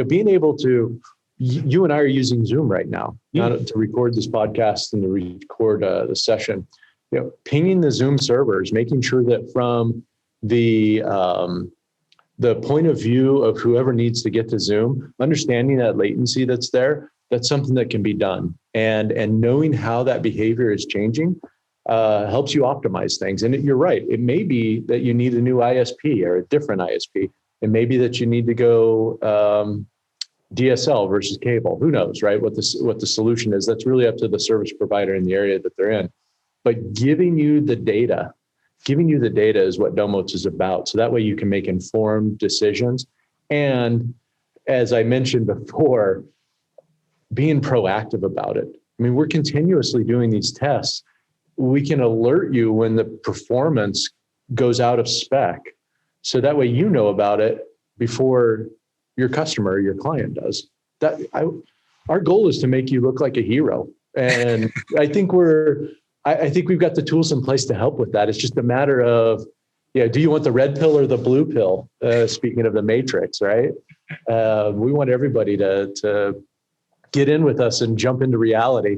Being able to, you and I are using Zoom right now to record this podcast and to record the session. Pinging the Zoom servers, making sure that from the point of view of whoever needs to get to Zoom, understanding that latency that's there, that's something that can be done. And knowing how that behavior is changing helps you optimize things. And you're right. It may be that you need a new ISP or a different ISP. It may be that you need to go DSL versus cable. Who knows, right? What the solution is. That's really up to the service provider in the area that they're in. But giving you the data is what Domotz is about. So that way you can make informed decisions. And as I mentioned before, being proactive about it. I mean, we're continuously doing these tests. We can alert you when the performance goes out of spec. So that way you know about it before your customer or your client does. Our goal is to make you look like a hero. And I think we've got the tools in place to help with that. It's just a matter of, do you want the red pill or the blue pill? Speaking of the matrix, right? We want everybody to get in with us and jump into reality.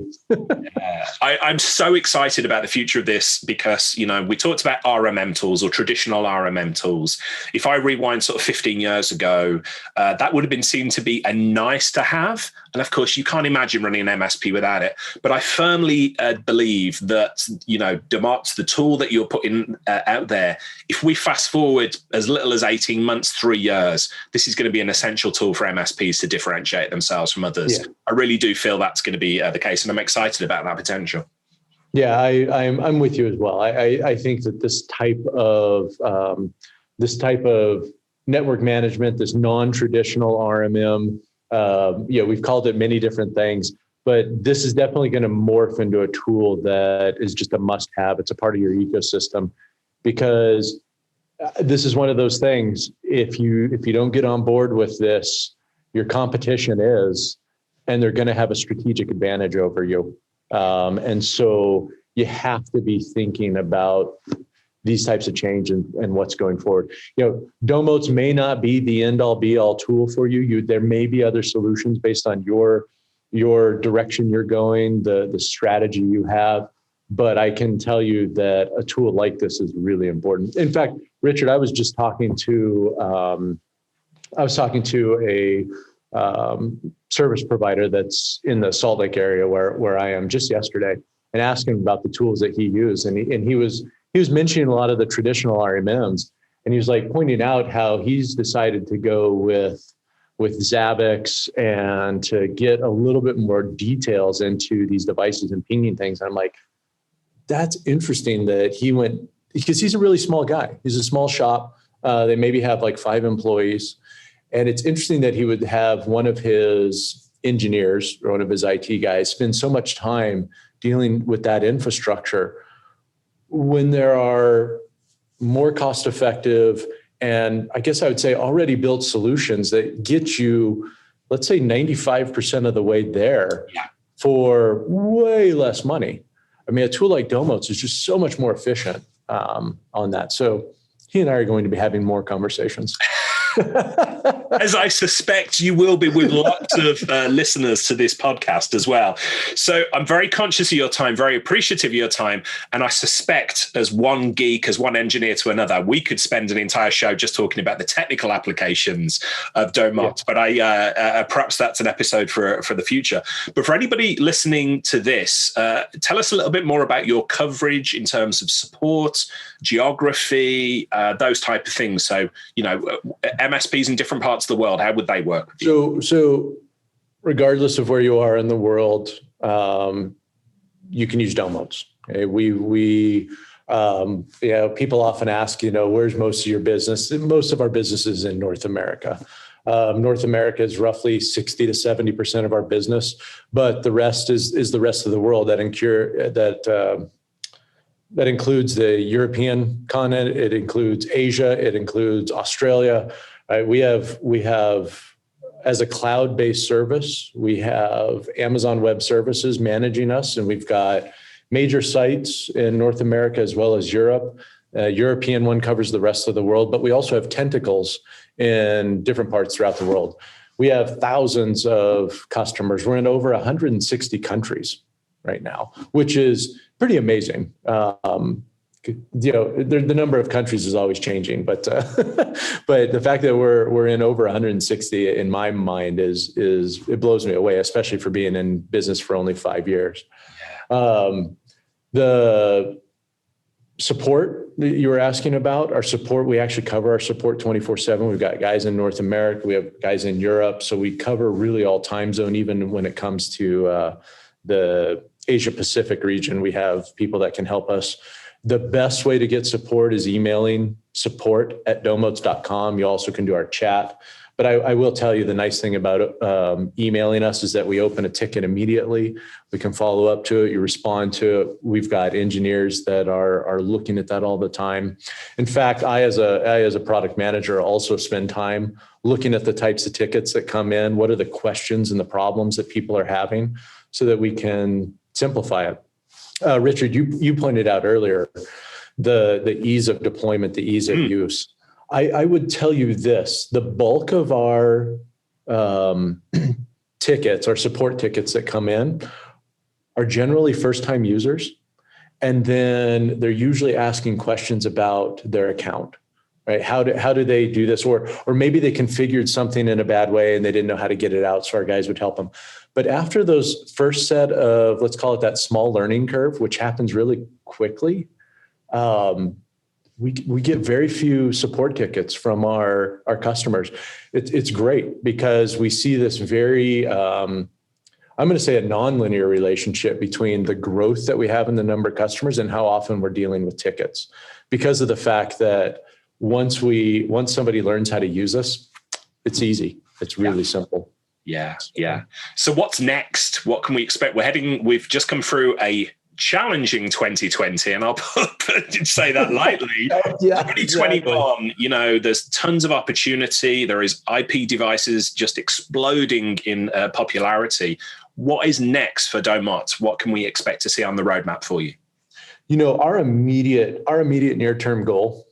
I'm so excited about the future of this because, we talked about RMM tools or traditional RMM tools. If I rewind sort of 15 years ago, that would have been seen to be a nice to have. And of course, you can't imagine running an MSP without it. But I firmly believe that, Domotz, the tool that you're putting out there, if we fast forward as little as 18 months, 3 years, this is going to be an essential tool for MSPs to differentiate themselves from others. Yeah. I really do feel that's going to be the case, and I'm excited about that potential. Yeah, I'm with you as well. I think that this type of network management, this non-traditional RMM, we've called it many different things, but this is definitely going to morph into a tool that is just a must-have. It's a part of your ecosystem because this is one of those things. If you don't get on board with this, your competition is. And they're going to have a strategic advantage over you. And so you have to be thinking about these types of change and what's going forward. Domotz may not be the end all be all tool for you. There may be other solutions based on your direction you're going, the strategy you have. But I can tell you that a tool like this is really important. In fact, Richard, I was just talking to a service provider that's in the Salt Lake area where I am just yesterday, and asking about the tools that he used. And he was mentioning a lot of the traditional RMMs, and he was like pointing out how he's decided to go with Zabbix and to get a little bit more details into these devices and pinging things. And I'm like, that's interesting that he went, because he's a really small guy. He's a small shop. They maybe have like 5 employees. And it's interesting that he would have one of his engineers or one of his IT guys spend so much time dealing with that infrastructure when there are more cost-effective and I guess I would say already built solutions that get you, let's say 95% of the way there for way less money. I mean, a tool like Domotz is just so much more efficient on that. So he and I are going to be having more conversations. As I suspect you will be with lots of listeners to this podcast as well. So I'm very conscious of your time, very appreciative of your time. And I suspect as one geek, as one engineer to another, we could spend an entire show just talking about the technical applications of Domotz. Yeah. But perhaps that's an episode for the future. But for anybody listening to this, tell us a little bit more about your coverage in terms of support, geography, those type of things. So, MSPs in different parts of the world, how would they work with you? So regardless of where you are in the world, you can use Domotz. Okay? People often ask, where's most of your business? Most of our business is in North America. North America is roughly 60 to 70% of our business, but the rest is the rest of the world. That includes the European continent. It includes Asia. It includes Australia. Right? We have, as a cloud-based service, we have Amazon Web Services managing us, and we've got major sites in North America as well as Europe. European one covers the rest of the world, but we also have tentacles in different parts throughout the world. We have thousands of customers. We're in over 160 countries right now, which is pretty amazing. The number of countries is always changing, but but the fact that we're in over 160 in my mind is it blows me away, especially for being in business for only 5 years. The support that you were asking about, our support, we actually cover our support 24/7. We've got guys in North America, we have guys in Europe, so we cover really all time zone. Even when it comes to the Asia Pacific region, we have people that can help us. The best way to get support is emailing support@domotz.com. You also can do our chat. But I will tell you the nice thing about emailing us is that we open a ticket immediately. We can follow up to it. You respond to it. We've got engineers that are looking at that all the time. In fact, I as a product manager also spend time looking at the types of tickets that come in. What are the questions and the problems that people are having so that we can simplify it. Richard, you pointed out earlier the ease of deployment, the ease of use. I would tell you this, the bulk of our tickets, our support tickets that come in are generally first-time users. And then they're usually asking questions about their account, right? How do they do this? Or maybe they configured something in a bad way and they didn't know how to get it out. So our guys would help them. But after those first set of, let's call it that small learning curve, which happens really quickly, we get very few support tickets from our customers. It's great because we see this very, I'm going to say a nonlinear relationship between the growth that we have in the number of customers and how often we're dealing with tickets, because of the fact that once somebody learns how to use us, it's easy. It's really simple. Yeah. So what's next? What can we expect? We've just come through a challenging 2020, and I'll say that lightly. 2021, there's tons of opportunity. There is IP devices just exploding in popularity. What is next for Domotz? What can we expect to see on the roadmap for you? Our immediate near-term goal,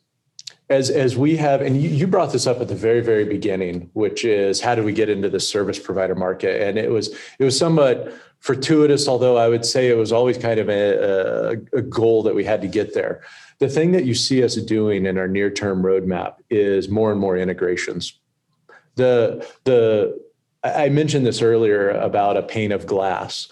as we have, and you brought this up at the very, very beginning, which is how do we get into the service provider market? And it was somewhat fortuitous, although I would say it was always kind of a goal that we had to get there. The thing that you see us doing in our near-term roadmap is more and more integrations. I mentioned this earlier about a pane of glass.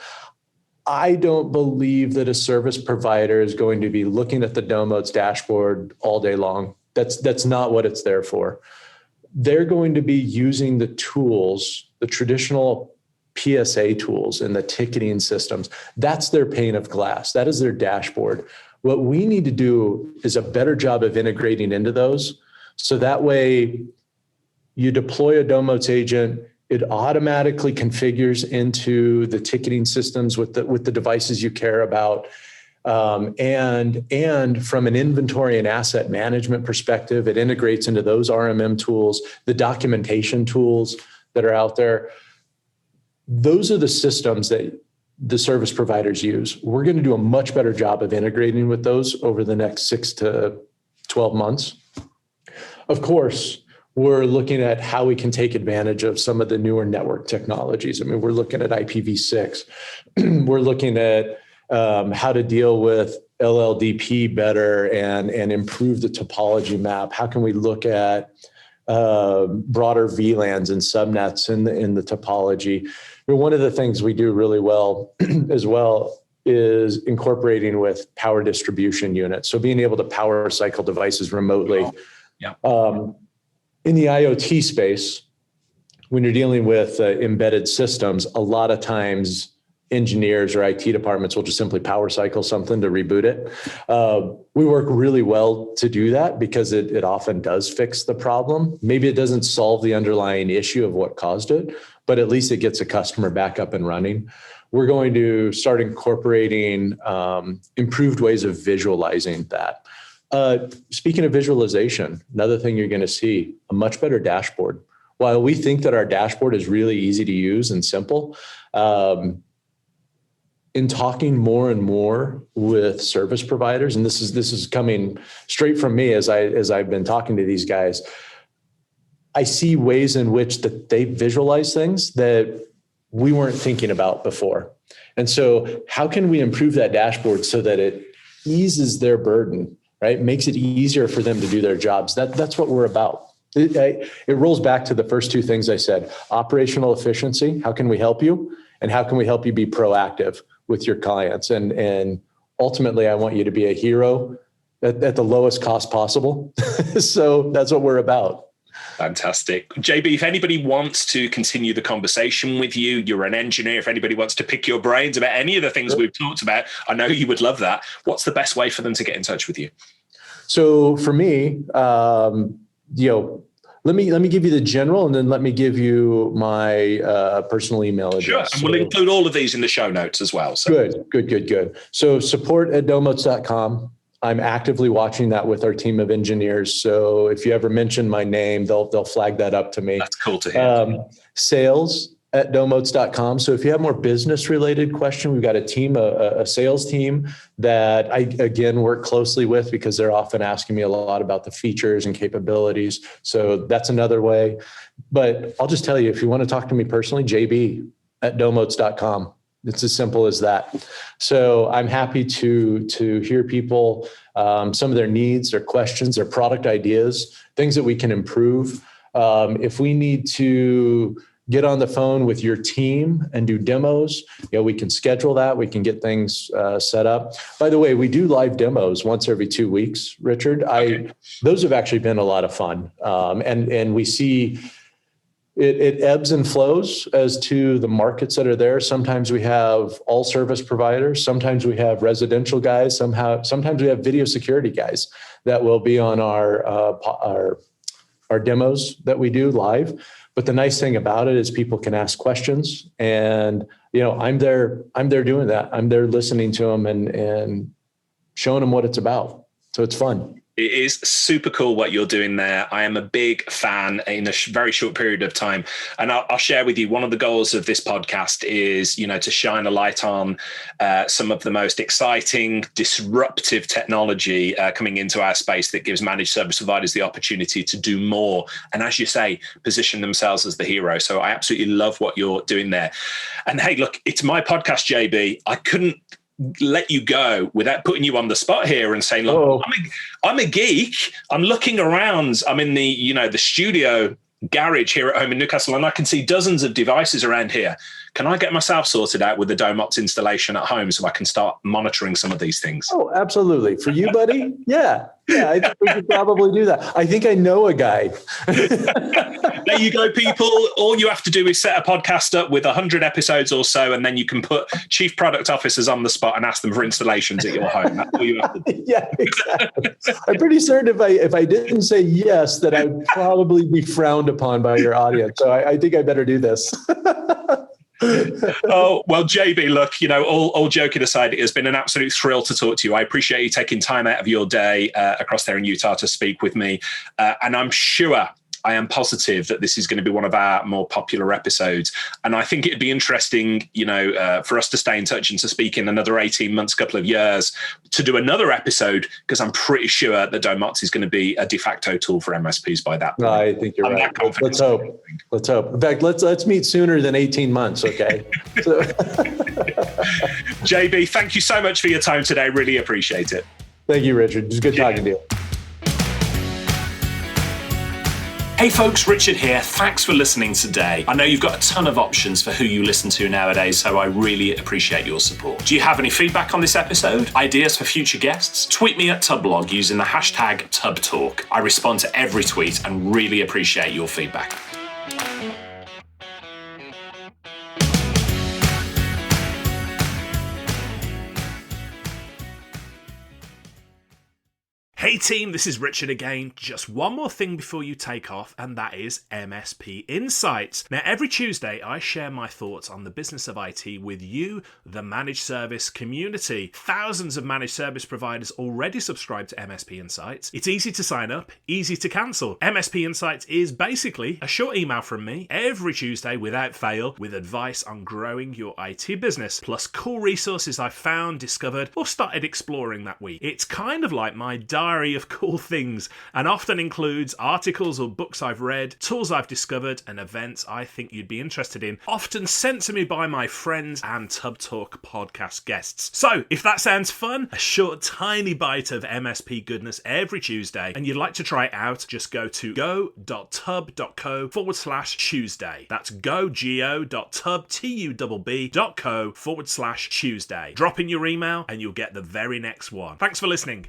I don't believe that a service provider is going to be looking at the Domotz dashboard all day long. That's not what it's there for. They're going to be using the tools, the traditional PSA tools and the ticketing systems. That's their pane of glass. That is their dashboard. What we need to do is a better job of integrating into those. So that way you deploy a Domotz agent, it automatically configures into the ticketing systems with the devices you care about. And from an inventory and asset management perspective, it integrates into those RMM tools, the documentation tools that are out there. Those are the systems that the service providers use. We're going to do a much better job of integrating with those over the next 6 to 12 months. Of course, We're looking at how we can take advantage of some of the newer network technologies. I mean, we're looking at IPv6. We're looking at how to deal with LLDP better and improve the topology map. How can we look at broader VLANs and subnets in the topology? But one of the things we do really well as well is incorporating with power distribution units. So being able to power cycle devices remotely. Yeah. In the IoT space, when you're dealing with embedded systems, a lot of times engineers or IT departments will just simply power cycle something to reboot it. We work really well to do that because it often does fix the problem. Maybe it doesn't solve the underlying issue of what caused it, but at least it gets a customer back up and running. We're going to start incorporating improved ways of visualizing that. Speaking of visualization, another thing you're going to see, a much better dashboard. While we think that our dashboard is really easy to use and simple, in talking more and more with service providers, and this is coming straight from me as I've been talking to these guys, I see ways in which that they visualize things that we weren't thinking about before. And so how can we improve that dashboard so that it eases their burden, right? Makes it easier for them to do their jobs. That's what we're about. It rolls back to the first two things I said: operational efficiency. How can we help you? And how can we help you be proactive with your clients? And ultimately, I want you to be a hero at the lowest cost possible. So that's what we're about. Fantastic. JB, if anybody wants to continue the conversation with you, you're an engineer. If anybody wants to pick your brains about any of the things we've talked about, I know you would love that. What's the best way for them to get in touch with you? So for me, let me give you the general, and then let me give you my personal email address. Sure, and we'll include all of these in the show notes as well. So. Good. So support@domotz.com. I'm actively watching that with our team of engineers. So if you ever mention my name, they'll flag that up to me. That's cool to hear. Sales@domotz.com. So if you have more business related question, we've got a team, a sales team that I, again, work closely with because they're often asking me a lot about the features and capabilities. So that's another way. But I'll just tell you, if you want to talk to me personally, JB@domotz.com. It's as simple as that. So I'm happy to hear people, some of their needs, their questions, their product ideas, things that we can improve. If we need to get on the phone with your team and do demos, we can schedule that. We can get things set up. By the way, we do live demos once every 2 weeks, Richard. Those have actually been a lot of fun. And we see it ebbs and flows as to the markets that are there. Sometimes we have all service providers. Sometimes we have residential guys. Sometimes we have video security guys that will be on our demos that we do live. But the nice thing about it is people can ask questions, and I'm there doing that. I'm there listening to them and showing them what it's about. So it's fun. It is super cool what you're doing there. I am a big fan in a very short period of time. And I'll share with you, one of the goals of this podcast is, to shine a light on some of the most exciting, disruptive technology coming into our space that gives managed service providers the opportunity to do more. And as you say, position themselves as the hero. So I absolutely love what you're doing there. And hey, look, it's my podcast, JB. I couldn't let you go without putting you on the spot here and saying, look, I'm a geek. I'm looking around. I'm in the, the studio garage here at home in Newcastle, and I can see dozens of devices around here. Can I get myself sorted out with the Domotz installation at home so I can start monitoring some of these things? Oh, absolutely. For you, buddy? Yeah, I think we could probably do that. I think I know a guy. There you go, people. All you have to do is set a podcast up with 100 episodes or so, and then you can put chief product officers on the spot and ask them for installations at your home. That's all you have to do. Yeah, exactly. I'm pretty certain if I didn't say yes, that I'd probably be frowned upon by your audience. So I think I better do this. Oh, well, JB, look, all joking aside, it has been an absolute thrill to talk to you. I appreciate you taking time out of your day across there in Utah to speak with me. And I'm sure I am positive that this is going to be one of our more popular episodes. And I think it'd be interesting, for us to stay in touch and to speak in another 18 months, couple of years, to do another episode, because I'm pretty sure that Domotz is going to be a de facto tool for MSPs by that point. I think you're right. Let's hope. Let's hope. In fact, let's meet sooner than 18 months, okay? JB, thank you so much for your time today. Really appreciate it. Thank you, Richard. It was good talking to you. Hey folks, Richard here. Thanks for listening today. I know you've got a ton of options for who you listen to nowadays, so I really appreciate your support. Do you have any feedback on this episode? Ideas for future guests? Tweet me at TubbBlog using the hashtag TubbTalk. I respond to every tweet and really appreciate your feedback. Hey team, this is Richard again. Just one more thing before you take off, and that is MSP Insights. Now, every Tuesday, I share my thoughts on the business of IT with you, the managed service community. Thousands of managed service providers already subscribe to MSP Insights. It's easy to sign up, easy to cancel. MSP Insights is basically a short email from me every Tuesday without fail with advice on growing your IT business, plus cool resources I've found, discovered, or started exploring that week. It's kind of like my diary of cool things, and often includes articles or books I've read, tools I've discovered, and events I think you'd be interested in, often sent to me by my friends and TubbTalk podcast guests. So if that sounds fun, a short tiny bite of MSP goodness every Tuesday, and you'd like to try it out, just go to go.tubb.co/Tuesday. That's go.tubb.co/Tuesday. Drop in your email and you'll get the very next one. Thanks for listening.